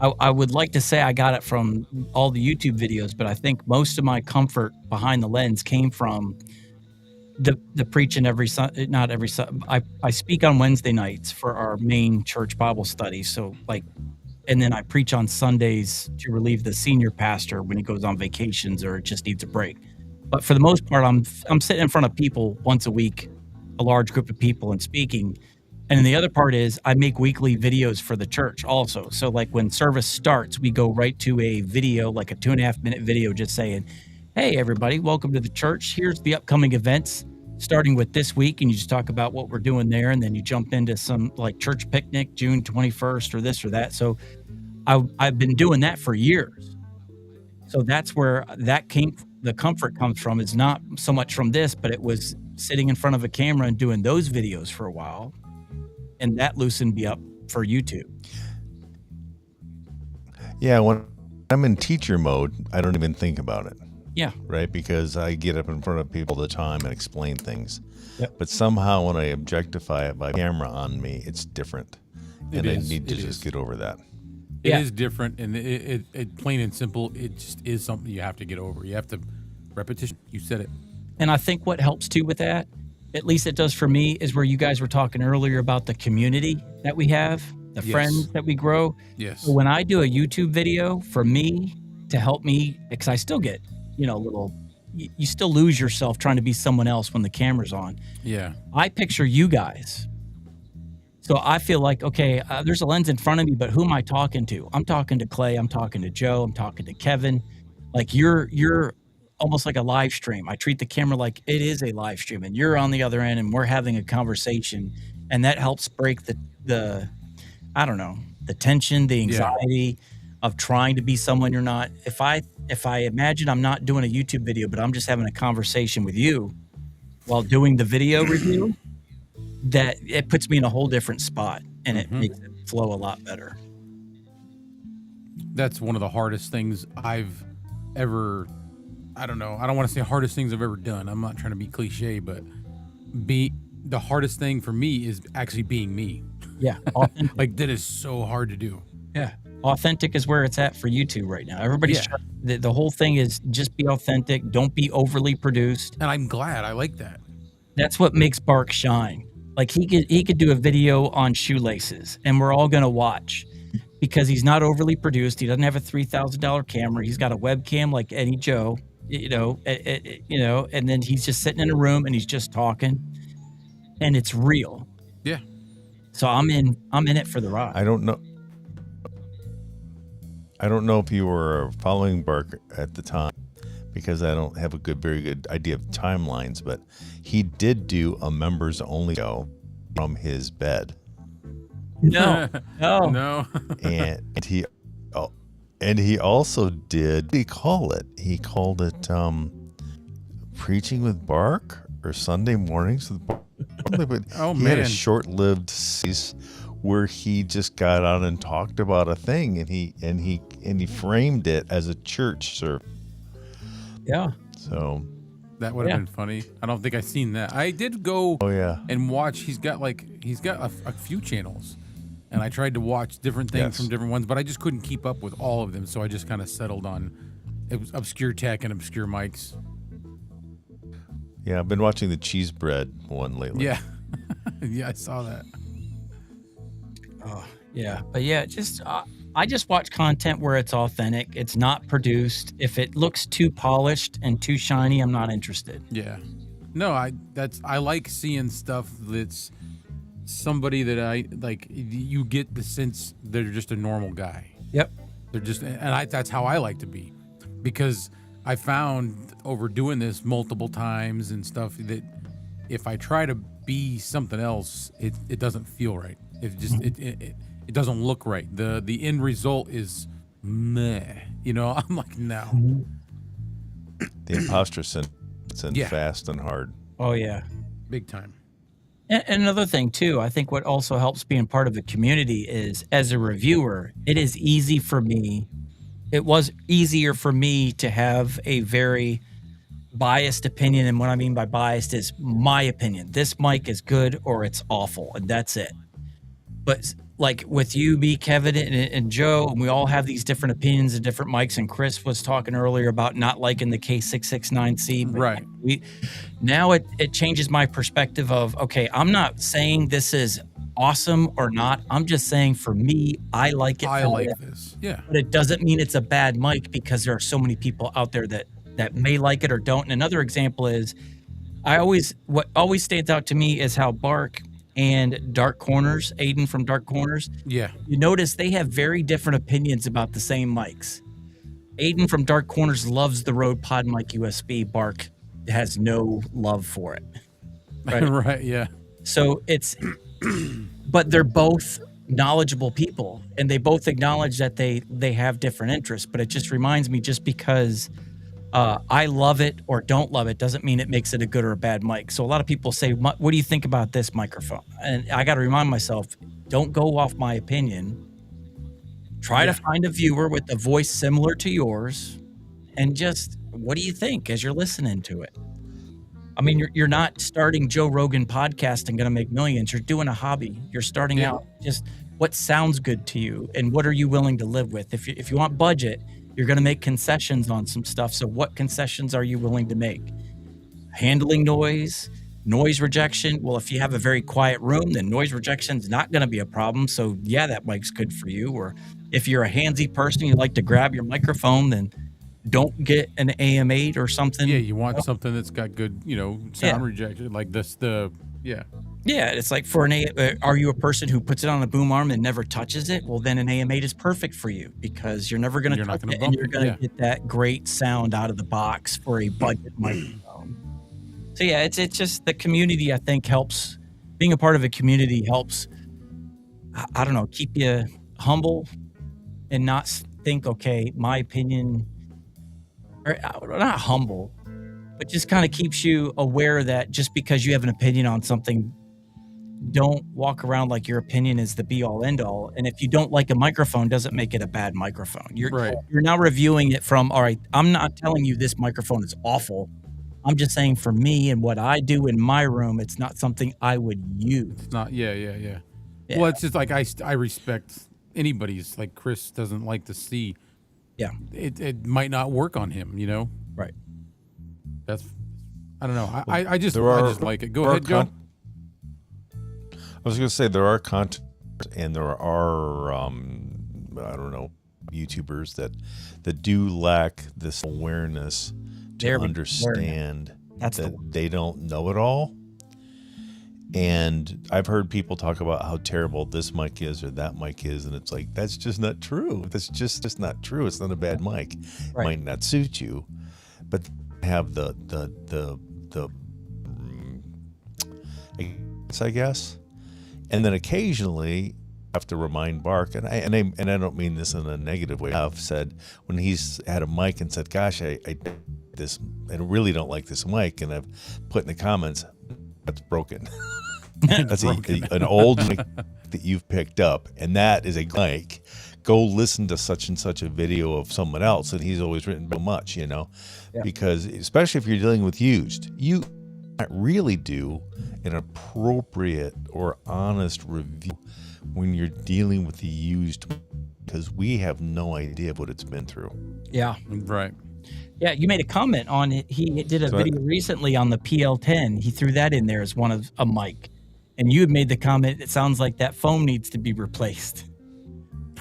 I would like to say I got it from all the YouTube videos, but I think most of my comfort behind the lens came from the preaching every not every I speak on Wednesday nights for our main church Bible study. So like, and then I preach on Sundays to relieve the senior pastor when he goes on vacations or just needs a break. But for the most part, I'm sitting in front of people once a week, a large group of people, and speaking. And then the other part is I make weekly videos for the church also. So like when service starts, we go right to a video, like a 2.5-minute video, just saying, "Hey everybody, welcome to the church. Here's the upcoming events, starting with this week," and you just talk about what we're doing there, and then you jump into some like church picnic, June 21st, or this or that. So I've been doing that for years. So that's where the comfort comes from. It's not so much from this, but it was sitting in front of a camera and doing those videos for a while, and that loosened me up for YouTube. Yeah, when I'm in teacher mode, I don't even think about it. Yeah. Right? Because I get up in front of people all the time and explain things. Yep. But somehow when I objectify it by camera on me, it's different. And I need to just get over that. It is different, and it plain and simple, it just is something you have to get over. You have to repetition. You said it. And I think what helps too with that, at least it does for me, is where you guys were talking earlier about the community that we have, the friends that we grow. Yes. So when I do a YouTube video, for me to help me, because I still get, you still lose yourself trying to be someone else when the camera's on. Yeah. I picture you guys. So I feel like, okay, there's a lens in front of me, but who am I talking to? I'm talking to Clay. I'm talking to Joe. I'm talking to Kevin. Like you're almost like a live stream. I treat the camera like it is a live stream, and you're on the other end, and we're having a conversation, and that helps break the I don't know, the tension, the anxiety of trying to be someone you're not. If I imagine I'm not doing a YouTube video, but I'm just having a conversation with you while doing the video review, that it puts me in a whole different spot, and it makes it flow a lot better. That's one of the hardest things I've ever, I don't know, I don't want to say hardest things I've ever done. I'm not trying to be cliche, but the hardest thing for me is actually being me. Yeah. Like that is so hard to do. Yeah. Authentic is where it's at for you two right now. Everybody's the whole thing is just be authentic. Don't be overly produced. And I'm glad. I like that. That's what makes Bark shine. Like he could do a video on shoelaces, and we're all gonna watch because he's not overly produced. He doesn't have a $3,000 camera. He's got a webcam like Eddie Joe, and then he's just sitting in a room and he's just talking, and it's real. Yeah. So I'm in it for the ride. I don't know if you were following Bark at the time, because I don't have a very good idea of timelines, but he did do a members only show from his bed. No. And he also did, what did he call it? He called it Preaching with Bark or Sunday Mornings with Bark. But he had a short-lived series where he just got on and talked about a thing, and he framed it as a church service. Yeah. So that would have been funny. I don't think I've seen that. I did go and watch. He's got a few channels, and I tried to watch different things from different ones, but I just couldn't keep up with all of them. So I just kind of settled on it was obscure tech and obscure mics. Yeah, I've been watching the cheese bread one lately. Yeah. Yeah, I saw that. Oh, yeah. But yeah, I just watch content where it's authentic. It's not produced. If it looks too polished and too shiny, I'm not interested. Yeah. No, I like seeing stuff that's somebody that I like. You get the sense they're just a normal guy. Yep. They're just, and that's how I like to be, because I found over doing this multiple times and stuff that if I try to be something else, it doesn't feel right. It just it doesn't look right. The end result is meh. I'm like, no. The imposter syndrome fast and hard. Oh yeah, big time. And another thing too, I think what also helps being part of the community is, as a reviewer, it is easy for me. It was easier for me to have a very biased opinion, and what I mean by biased is my opinion. This mic is good or it's awful, and that's it. But like with you, me, Kevin, and Joe, and we all have these different opinions and different mics. And Chris was talking earlier about not liking the K669C. But Right. Now it changes my perspective of, okay, I'm not saying this is awesome or not. I'm just saying for me, I like it. I like this. Yeah. But it doesn't mean it's a bad mic because there are so many people out there that may like it or don't. And another example is what always stands out to me is how Bark and Dark Corners, Aiden from Dark Corners, Yeah. you notice they have very different opinions about the same mics. Aiden from Dark Corners loves the Rode Pod Mic USB. Bark has no love for it. Right. Right. Yeah. So but they're both knowledgeable people, and they both acknowledge that they have different interests. But it just reminds me, just because I love it or don't love it doesn't mean it makes it a good or a bad mic. So a lot of people say, what do you think about this microphone? And I got to remind myself, don't go off my opinion. Try to find a viewer with a voice similar to yours, and just, what do you think as you're listening to it? I mean, you're not starting Joe Rogan podcast and going to make millions. You're doing a hobby. You're starting out. Just what sounds good to you, and what are you willing to live with? If you want budget, you're going to make concessions on some stuff. So what concessions are you willing to make? Handling noise rejection. Well, if you have a very quiet room, then noise rejection is not going to be a problem. So yeah, that mic's good for you. Or if you're a handsy person, you like to grab your microphone, then don't get an AM8 or something. Yeah. You want something that's got good, sound rejection like this. Yeah, it's like for are you a person who puts it on a boom arm and never touches it? Well, then an AM8 is perfect for you, because you're never going to touch it, and you're going to get that great sound out of the box for a budget microphone. So yeah, it's just the community, I think, helps. Being a part of a community helps, I don't know, keep you humble and not think, okay, my opinion, or not humble, but just kind of keeps you aware that just because you have an opinion on something, don't walk around like your opinion is the be all end all. And if you don't like a microphone, doesn't make it a bad microphone. You're now reviewing it from, all right, I'm not telling you this microphone is awful. I'm just saying for me and what I do in my room, it's not something I would use. It's not. Yeah. Well, it's just like I respect anybody's, like Chris doesn't like to see. Yeah. It might not work on him, Right. That's, I don't know. I just like it. Go ahead, Joe. I was going to say there are content, and there are I don't know, YouTubers that do lack this awareness to understand that they don't know it all. And I've heard people talk about how terrible this mic is or that mic is, and it's like, that's just not true. That's just not true. It's not a bad mic. It might not suit you, but have the I guess. And then occasionally I have to remind Bark, and I don't mean this in a negative way. I've said when he's had a mic and said, "Gosh, I really don't like this mic," and I've put in the comments, "That's broken." That's an old mic that you've picked up, and that is a mic. Go listen to such and such a video of someone else, and he's always written so much, because especially if you're dealing with used, you can't really do an appropriate or honest review when you're dealing with the used, because we have no idea what it's been through. Yeah. Right. Yeah, you made a comment on it. He did a video recently on the PL10. He threw that in there as one of a mic. And you had made the comment, it sounds like that foam needs to be replaced.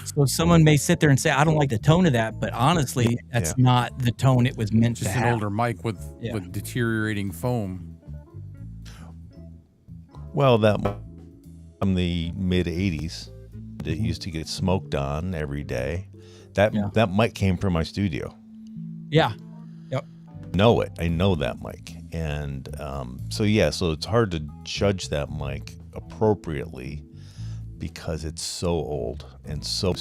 So someone may sit there and say, I don't like the tone of that, but honestly, that's not the tone it was meant to have. Just an older mic with deteriorating foam. Well, that from the mid 80s, that used to get smoked on every day. That mic came from my studio. Yeah. Yep. I know that mic. And so it's hard to judge that mic appropriately because it's so old and so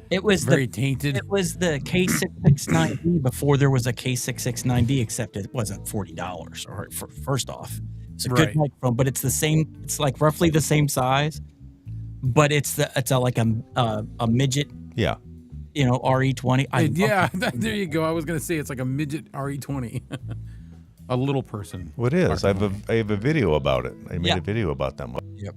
It was very tainted. It was the K669B before there was a K669B, except it wasn't $40. Or first off, it's a good microphone, but it's the same. It's like roughly the same size, but it's like a midget. Yeah. RE20. Yeah, there you go. I was gonna say it's like a midget RE20, a little person. What is? I have a video about it. I made Yeah. a video about that one. Yep.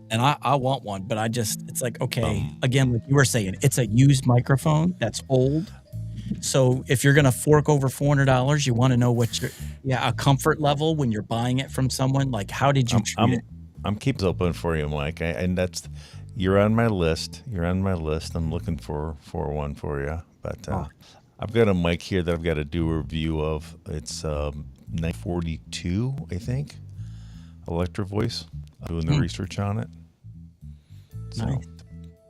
And I want one, but it's like, okay, again, like you were saying, it's a used microphone that's old. So if you're going to fork over $400, you want to know what a comfort level when you're buying it from someone. Like, how did you treat it? I'm keeping it open for you, Mike. And you're on my list. I'm looking for one for you. But I've got a mic here that I've got to do a review of. It's 942, I think. Electro Voice. I'm doing the research on it. So, Nice.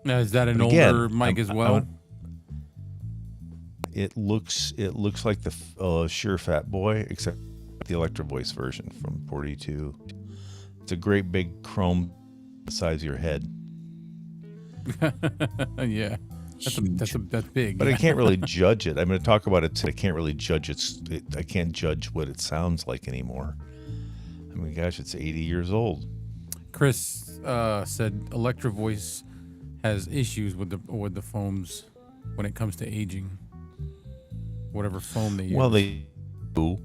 Now, is that an but again, older mic as well? It looks like the Shure Fat Boy, except the Electro Voice version from 42. It's a great big chrome the size of your head. Yeah, that's big. But I can't really judge it. I'm going to talk about it. I can't really judge it. I can't judge what it sounds like anymore. I mean, gosh, it's 80 years old. Chris said Electro Voice has issues with the foams when it comes to aging. Whatever foam they use. Well, they do.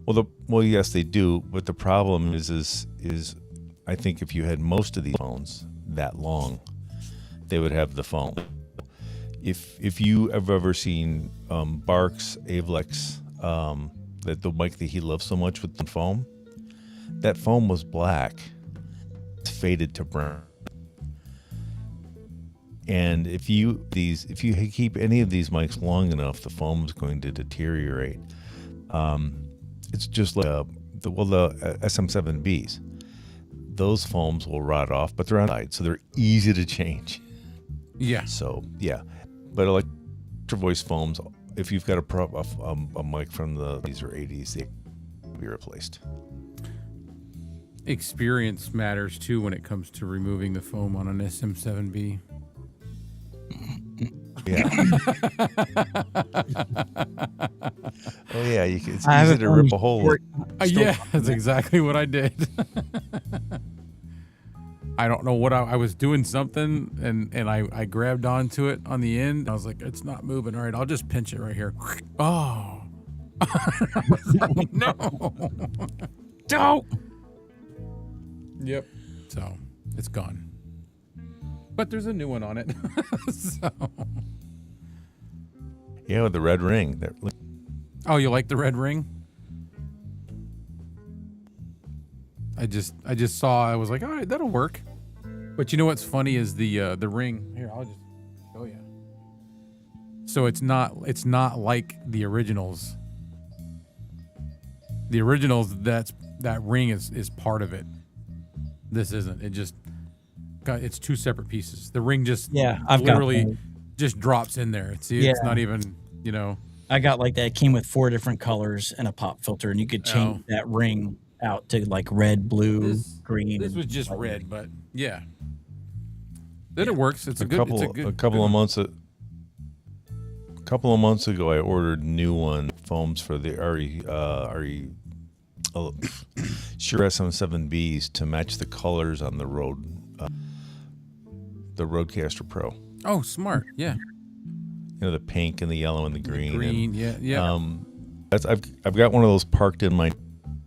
Well, yes, they do. But the problem is I think if you had most of these phones that long, they would have the foam. If you have ever seen Barks Avlex, that the mic that he loves so much with the foam, that foam was black. It's faded to brown. And if you keep any of these mics long enough, the foam is going to deteriorate. It's just like the SM7Bs. Those foams will rot off, but they're outside, so they're easy to change. Yeah. So yeah, but Electro Voice foams, if you've got a mic from the 80s or 80s, they will be replaced. Experience matters too when it comes to removing the foam on an SM7B. Yeah. Oh yeah, it's easy to rip a hole. Yeah, that's exactly what I did. I don't know what I was doing something and I grabbed onto it on the end. I was like, it's not moving. All right, I'll just pinch it right here. Oh. No. Don't. Yep. So it's gone. But there's a new one on it. So. Yeah, with the red ring. Oh, you like the red ring? I just saw. I was like, all right, that'll work. But you know what's funny is the ring. Here, I'll just show you. So it's not like the originals. The originals, that ring is part of it. This isn't. It's two separate pieces. The ring just literally just drops in there. See, it's not even, I got like that. It came with 4 different colors and a pop filter, and you could change that ring out to like red, blue, green. This was just red, but yeah. Then it works. It's a couple of months ago, I ordered new foams for the Shure SM7Bs to match the colors on the Rodecaster Pro. Oh, smart. Yeah. The pink and the yellow and the green. Yeah. I've got one of those parked in my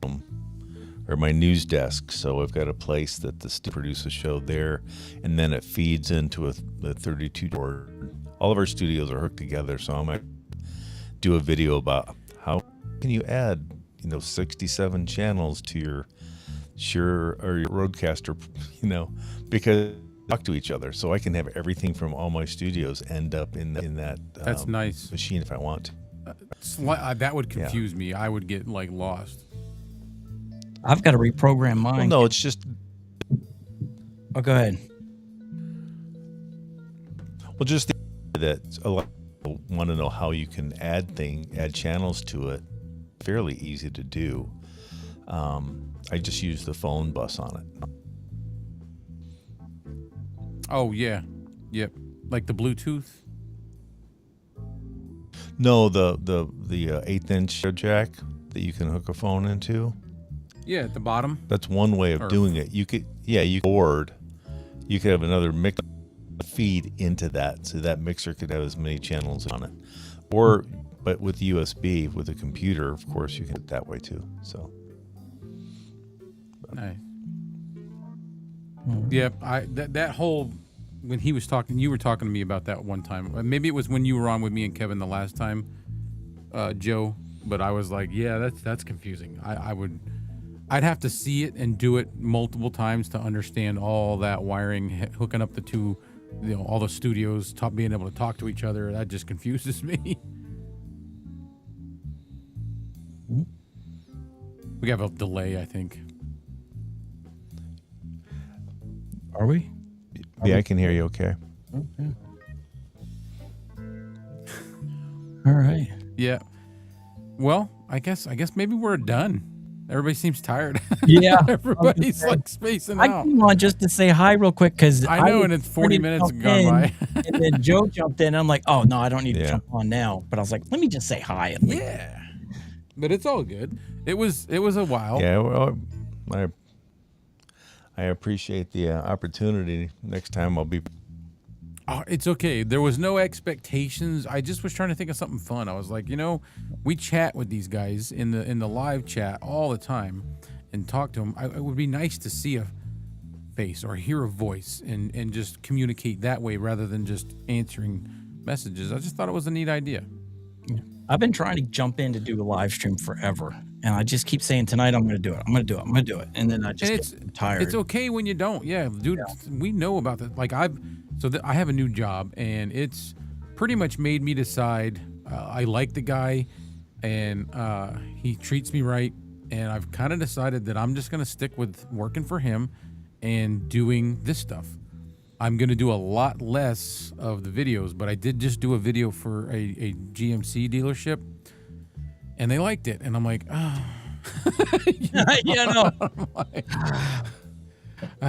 room or my news desk, so I've got a place that the produce a show there, and then it feeds into the 32 board. All of our studios are hooked together, so I might do a video about how can you add 67 channels to your Shure or your Rodecaster, because talk to each other, so I can have everything from all my studios end up in that that's nice machine if I want to. That would confuse me. I would get lost. I've got to reprogram mine. Well, no, it's just. Oh, go ahead. Well, just that a lot of people want to know how you can add channels to it. Fairly easy to do. I just use the phone bus on it. Oh yeah, yep. Like the Bluetooth. No, the 1/8" jack that you can hook a phone into. Yeah, at the bottom. That's one way of doing it. You could board. You could have another mix feed into that, so that mixer could have as many channels on it. Or, but with USB, with a computer, of course, you can do it that way too. So, Nice. Yeah, that whole when he was talking, you were talking to me about that one time. Maybe it was when you were on with me and Kevin the last time, Joe. But I was like, yeah, that's confusing. I'd have to see it and do it multiple times to understand all that wiring, hooking up the two, all the studios, being able to talk to each other. That just confuses me. We have a delay, I think. Are we? yeah, I can hear you. Okay. Okay. All right. Yeah. Well, I guess maybe we're done. Everybody seems tired. Yeah. Everybody's like spacing I out. came on just to say hi real quick because I know, and it's 40 minutes have gone by. And then Joe jumped in. And I'm like, oh no, I don't need to Yeah. jump on now. But I was like, let me just say hi. At least. Yeah. But it's all good. It was a while. Yeah, well, I appreciate the opportunity. Next time I'll be. Oh, it's okay. There was no expectations. I just was trying to think of something fun. I was like, we chat with these guys in the live chat all the time and talk to them. It would be nice to see a face or hear a voice and just communicate that way rather than just answering messages. I just thought it was a neat idea. I've been trying to jump in to do a live stream forever, and I just keep saying tonight I'm going to do it. I'm going to do it. I'm going to do it, and then I just get tired. It's okay when you don't. Yeah, dude, we know about that. Like I have a new job, and it's pretty much made me decide. I like the guy, and he treats me right, and I've kind of decided that I'm just going to stick with working for him and doing this stuff. I'm going to do a lot less of the videos, but I did just do a video for a GMC dealership, and they liked it. And I'm like, oh.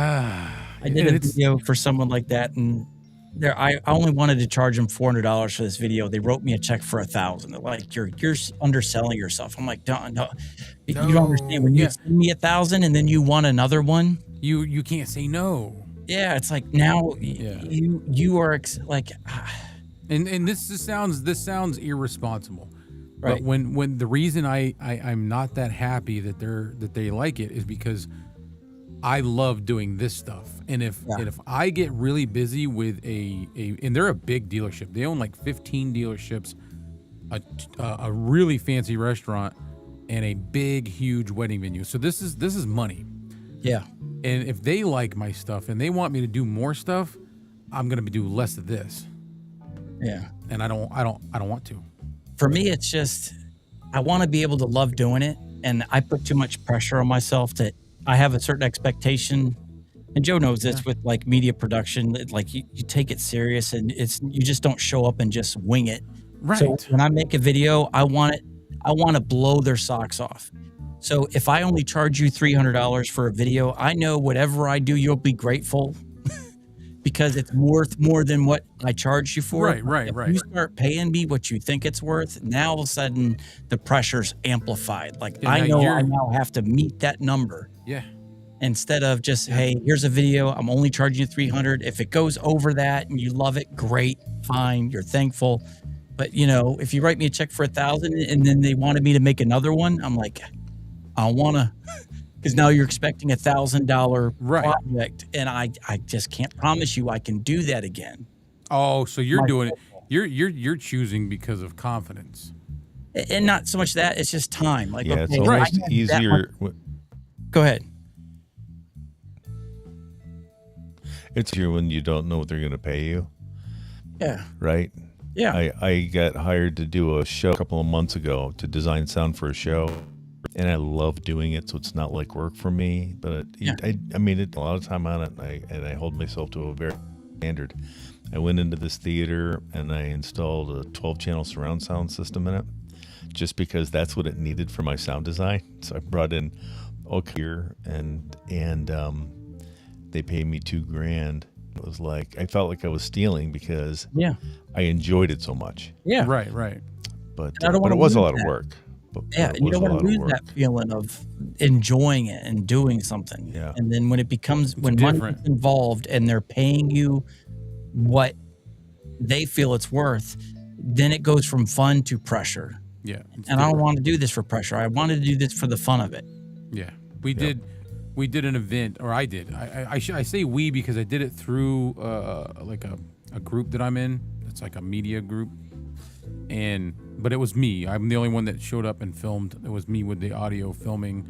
I did a video for someone like that, and I only wanted to charge them $400 for this video. They wrote me a check for $1,000. They're like, you're underselling yourself. I'm like, no. You don't understand. When you send me $1,000 and then you want another one, you can't say no. Yeah, it's like now you are like, and this sounds irresponsible, right? But when the reason I'm not that happy that they like it is because I love doing this stuff, and if I get really busy with and they're a big dealership, they own like 15 dealerships, a really fancy restaurant, and a big huge wedding venue. So this is money. Yeah. And if they like my stuff and they want me to do more stuff, I'm gonna do less of this. Yeah. And I don't want to. For me, it's just I want to be able to love doing it, and I put too much pressure on myself that I have a certain expectation. And Joe knows this with like media production. Like you take it serious, and you just don't show up and just wing it. Right. So when I make a video, I want to blow their socks off. So if I only charge you $300 for a video, I know whatever I do, you'll be grateful because it's worth more than what I charged you for. Right. If you start paying me what you think it's worth, now all of a sudden the pressure's amplified. Like I know I now have to meet that number. Yeah. Instead of just, hey, here's a video, I'm only charging you $300. If it goes over that and you love it, great, fine, you're thankful. But if you write me a check for $1,000 and then they wanted me to make another one, I'm like, I don't want to, because now you're expecting $1,000 project, and I just can't promise you I can do that again. Oh, so you're doing it. You're choosing because of confidence, and not so much that it's just time. Like, yeah, okay, it's almost easier. Go ahead. It's easier when you don't know what they're going to pay you. Yeah. Right. Yeah. I got hired to do a show a couple of months ago to design sound for a show. And I love doing it, so it's not like work for me. But I made it a lot of time on it, and I hold myself to a very standard. I went into this theater and I installed a 12-channel surround sound system in it, just because that's what it needed for my sound design. So I brought in Oakir, and they paid me $2,000. It was like I felt like I was stealing because I enjoyed it so much. Yeah, right. But it was a lot of work. Yeah, and you don't want to lose that feeling of enjoying it and doing something. Yeah. And then when it becomes when money's involved and they're paying you what they feel it's worth, then it goes from fun to pressure. Yeah. it's And I don't different. want to do this for pressure. I wanted to do this for the fun of it. Yeah, we did an event, or I did. I say we because I did it through like a group that I'm in. It's like a media group, but it was me. I'm the only one that showed up and filmed. It was me with the audio filming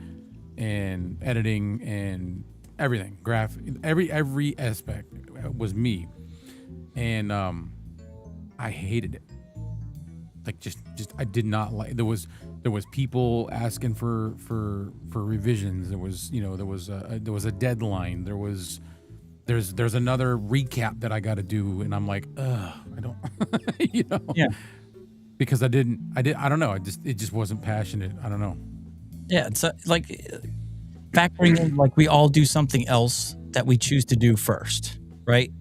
and editing and everything, every aspect was me, and I hated it. Like just I did not like. There was people asking for revisions. There was a deadline. There's another recap that I got to do, and I'm like, ugh, I don't, Yeah. because I don't know. It just wasn't passionate. I don't know. Yeah. It's like factoring in, like we all do something else that we choose to do first, right?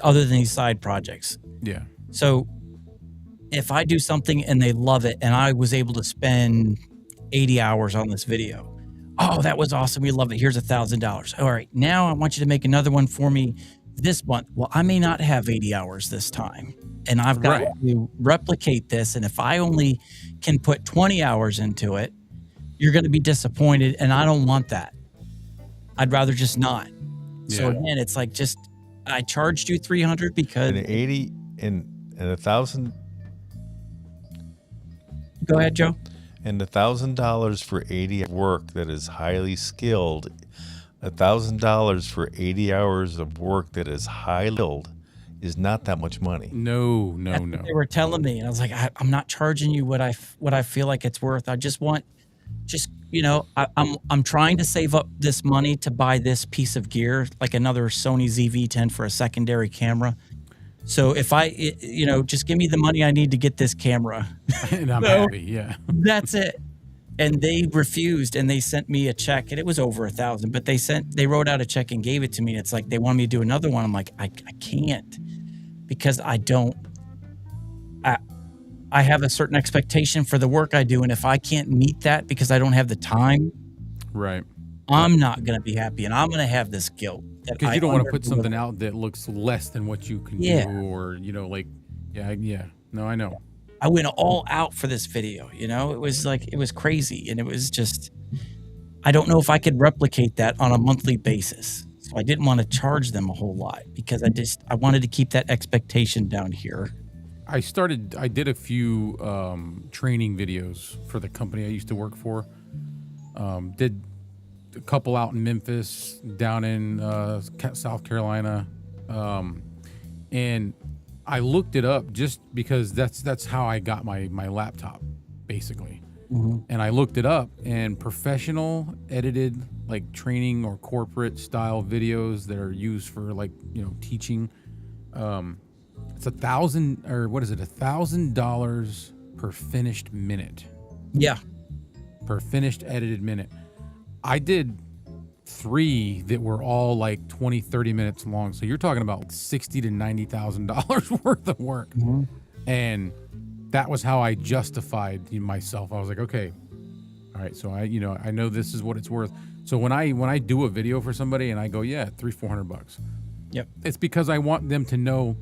Other than these side projects. Yeah. So if I do something and they love it and I was able to spend 80 hours on this video, oh, that was awesome. We love it. Here's $1,000. All right. Now I want you to make another one for me this month. Well, I may not have 80 hours this time, and I've got to replicate this. And if I only can put 20 hours into it, you're going to be disappointed. And I don't want that. I'd rather just not. So Yeah. again, it's like I charged you $300 because And 80 and 1,000 go ahead, Joe. and $1,000 for 80 work that is highly skilled. $1,000 for 80 hours of work that is highly skilled is not that much money. No. That's what they were telling me, and I was like, I'm not charging you what I feel like it's worth. I just want, I'm trying to save up this money to buy this piece of gear, like another Sony ZV-10 for a secondary camera. So if just give me the money I need to get this camera. And I'm happy. Yeah. That's it. And they refused, and they sent me a check, and it was over $1,000. But they wrote out a check and gave it to me. It's like they wanted me to do another one. I'm like, I can't, because I have a certain expectation for the work I do, and if I can't meet that because I don't have the time, Right. I'm not going to be happy, and I'm going to have this guilt. Because you don't want to put something out that looks less than what you can Yeah. do, or yeah. No, I know. I went all out for this video. It was crazy, and it was just, I don't know if I could replicate that on a monthly basis. So I didn't want to charge them a whole lot because I wanted to keep that expectation down here. I did a few training videos for the company I used to work for. Did a couple out in Memphis, down in South Carolina, and I looked it up just because that's how I got my laptop, basically. Mm-hmm. And I looked it up, and professional edited, like training or corporate style videos that are used for teaching. It's $1,000 per finished minute. Yeah. Per finished edited minute. I did 3 that were all like 20, 30 minutes long. So you're talking about $60,000 to $90,000 worth of work. Mm-hmm. And that was how I justified myself. I was like, okay, all right. So I know this is what it's worth. So when I do a video for somebody and I go, yeah, $300-400. Yep. It's because I want them to know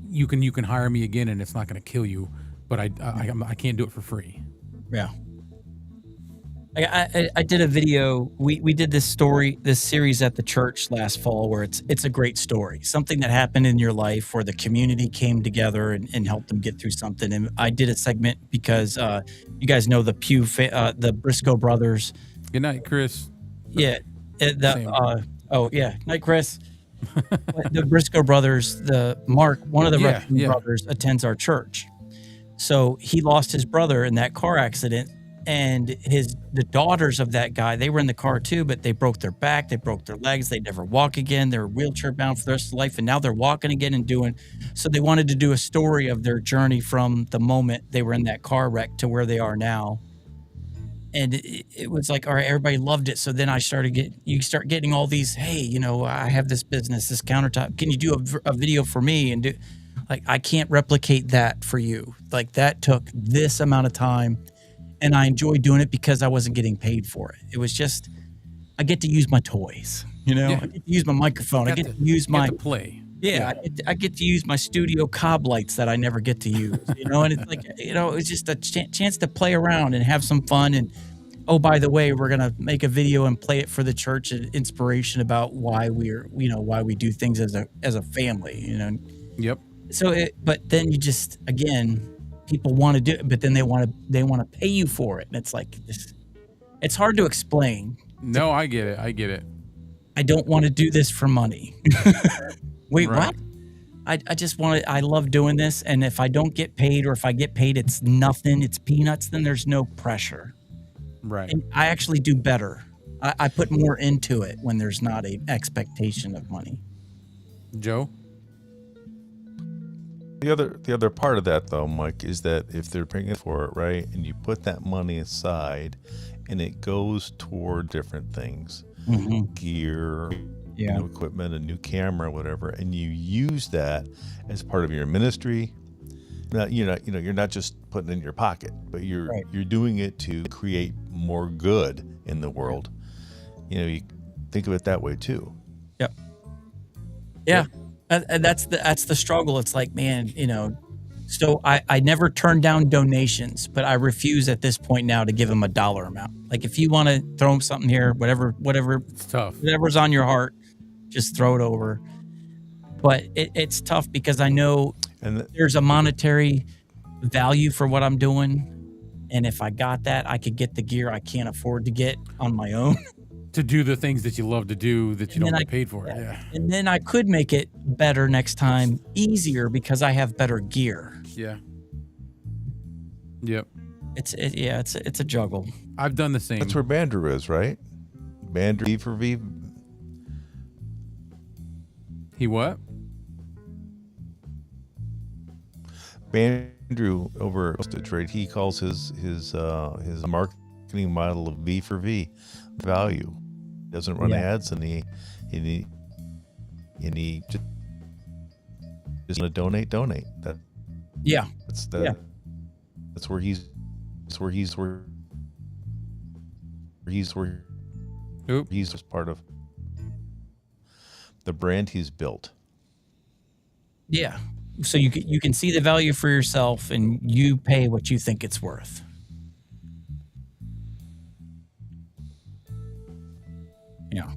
you can hire me again and it's not going to kill you, but I can't do it for free. Yeah. I did a video. We did this series at the church last fall where it's a great story, something that happened in your life where the community came together and helped them get through something. And I did a segment because you guys know the Briscoe brothers. Good night, Chris. Yeah. Night, Chris. The Briscoe brothers, one of the Raccoon brothers attends our church. So he lost his brother in that car accident. And the daughters of that guy, they were in the car too, but they broke their back, they broke their legs, they'd never walk again. They were wheelchair bound for the rest of life, and now they're walking again and doing. So they wanted to do a story of their journey from the moment they were in that car wreck to where they are now. And it was like, all right, everybody loved it. So then you start getting all these, hey, I have this business, this countertop. Can you do a video for me? And I can't replicate that for you. Like that took this amount of time. And I enjoy doing it because I wasn't getting paid for it. It was just, I get to use my toys, I get to use my microphone. I get to use my play. Yeah, I get to use my studio cob lights that I never get to use, and it's like, it's just a chance to play around and have some fun. And oh, by the way, we're gonna make a video and play it for the church and inspiration about why why we do things as a family, Yep. So, but then you just again, people want to do it, but then they want to pay you for it, and it's like it's hard to explain. No, I get it. I don't want to do this for money. Wait, Right. what? I just want to, I love doing this. And if I don't get paid, or if I get paid, it's nothing, it's peanuts, then there's no pressure. Right. And I actually do better. I put more into it when there's not an expectation of money. Joe? The other part of that, though, Mike, is that if they're paying for it, right, and you put that money aside, and it goes toward different things, gear, new equipment, a new camera, whatever, and you use that as part of your ministry. Now, you're not just putting it in your pocket, but you're doing it to create more good in the world. You think of it that way too. Yep. Yeah. And that's the struggle. It's like, man, so I never turn down donations, but I refuse at this point now to give them a dollar amount. Like, if you want to throw something here, whatever, It's tough. whatever's on your heart, just throw it over. But it's tough because I know there's a monetary value for what I'm doing. And if I got that, I could get the gear I can't afford to get on my own. To do the things that you love to do that you And don't then get paid for. Yeah. And then I could make it better next time, easier, because I have better gear. Yeah. Yep. It's a juggle. I've done the same. That's where Bandrew is, right? Bandrew V for V. He what? Bandrew over at Trade, he calls his marketing model of V for V, value. Doesn't run ads, and he just want to donate. That's where he's part of the brand he's built. Yeah. So you can see the value for yourself, and you pay what you think it's worth. Yeah.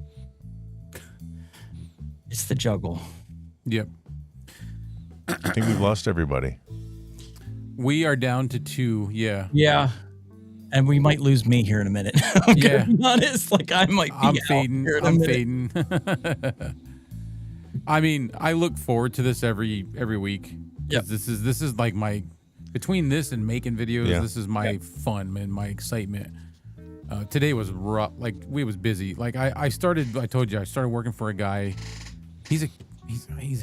It's the juggle. Yep. I think we've lost everybody. We are down to 2. Yeah. Yeah. And we might lose me here in a minute. I'm gonna be honest. Like, I might be I'm out fading. here in a I'm minute. fading. I mean, I look forward to this every week. Yep. This is like between this and making videos, Yeah. this is my fun and my excitement. Today was rough. Like, we was busy. Like, I told you I started working for a guy. He's a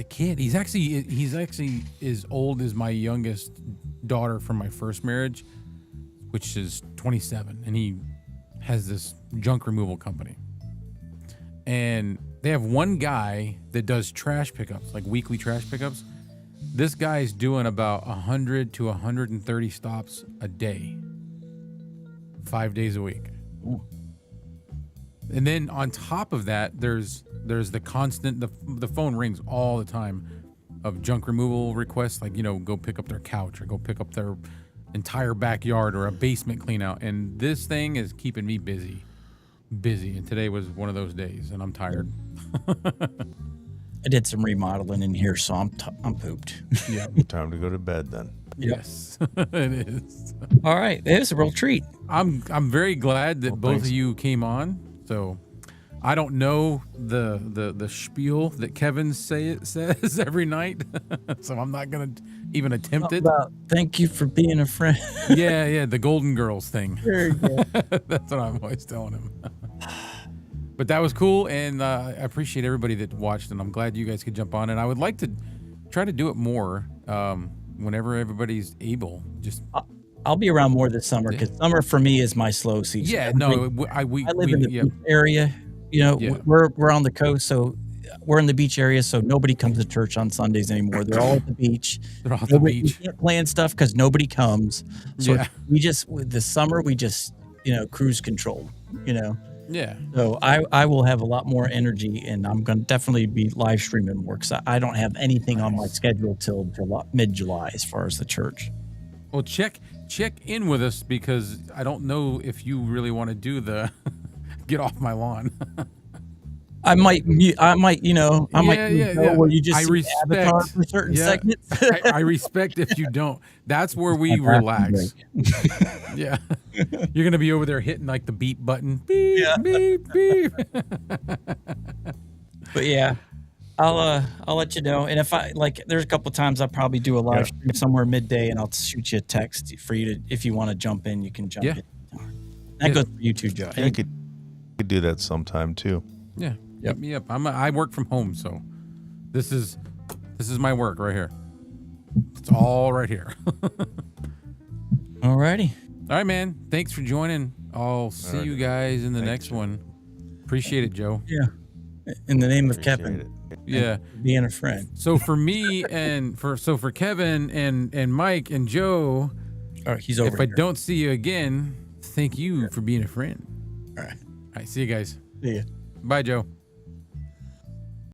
kid. He's actually as old as my youngest daughter from my first marriage, which is 27, and he has this junk removal company. And they have one guy that does trash pickups, like weekly trash pickups. This guy's doing about 100 to 130 stops a day, 5 days a week. Ooh. And then on top of that, there's the constant, the phone rings all the time of junk removal requests, like, go pick up their couch or go pick up their entire backyard or a basement clean out. And this thing is keeping me busy. And today was one of those days, and I'm tired. I did some remodeling in here, so I'm pooped. Yeah. Time to go to bed then. Yes, it is. All right. It was a real treat. I'm very glad that both thanks. of you came on. So I don't know the spiel that Kevin says every night, so I'm not gonna even attempt it. Thank you for being a friend. Yeah, the Golden Girls thing. There you go. That's what I'm always telling him. But that was cool, and I appreciate everybody that watched, and I'm glad you guys could jump on. And I would like to try to do it more whenever everybody's able. Just I'll be around more this summer, because summer for me is my slow season. yeah, no, I live in the yeah. beach area. Yeah. We're on the coast, so we're in the beach area. So nobody comes to church on Sundays anymore. They're all at the beach. They're all at the beach. We can't plan stuff because nobody comes. So Yeah. with the summer, we just cruise control. Yeah. So I will have a lot more energy, and I'm going to definitely be live streaming more because I don't have anything on my schedule till mid-July as far as the church. Well, check in with us because I don't know if you really want to do the get off my lawn. I might, you know, Yeah. where you just I see the avatar for certain segments. I respect if you don't. That's where we relax. Yeah. You're going to be over there hitting like the beep button. Beep, beep, beep. But yeah, I'll let you know. And if there's a couple times I'll probably do a live stream somewhere midday, and I'll shoot you a text for you to, if you want to jump in, you can jump in. That goes for you too, Joe. I could do that sometime too. Yeah. Hit me up. I work from home, so this is my work right here. It's all right here. Alrighty. All right, man. Thanks for joining. I'll see you guys in the next one. Appreciate it, Joe. Yeah. In the name of Kevin. Yeah. Being a friend. So for me and for Kevin and Mike and Joe, he's over. If I don't see you again, thank you for being a friend. All right. See you guys. See ya. Bye, Joe.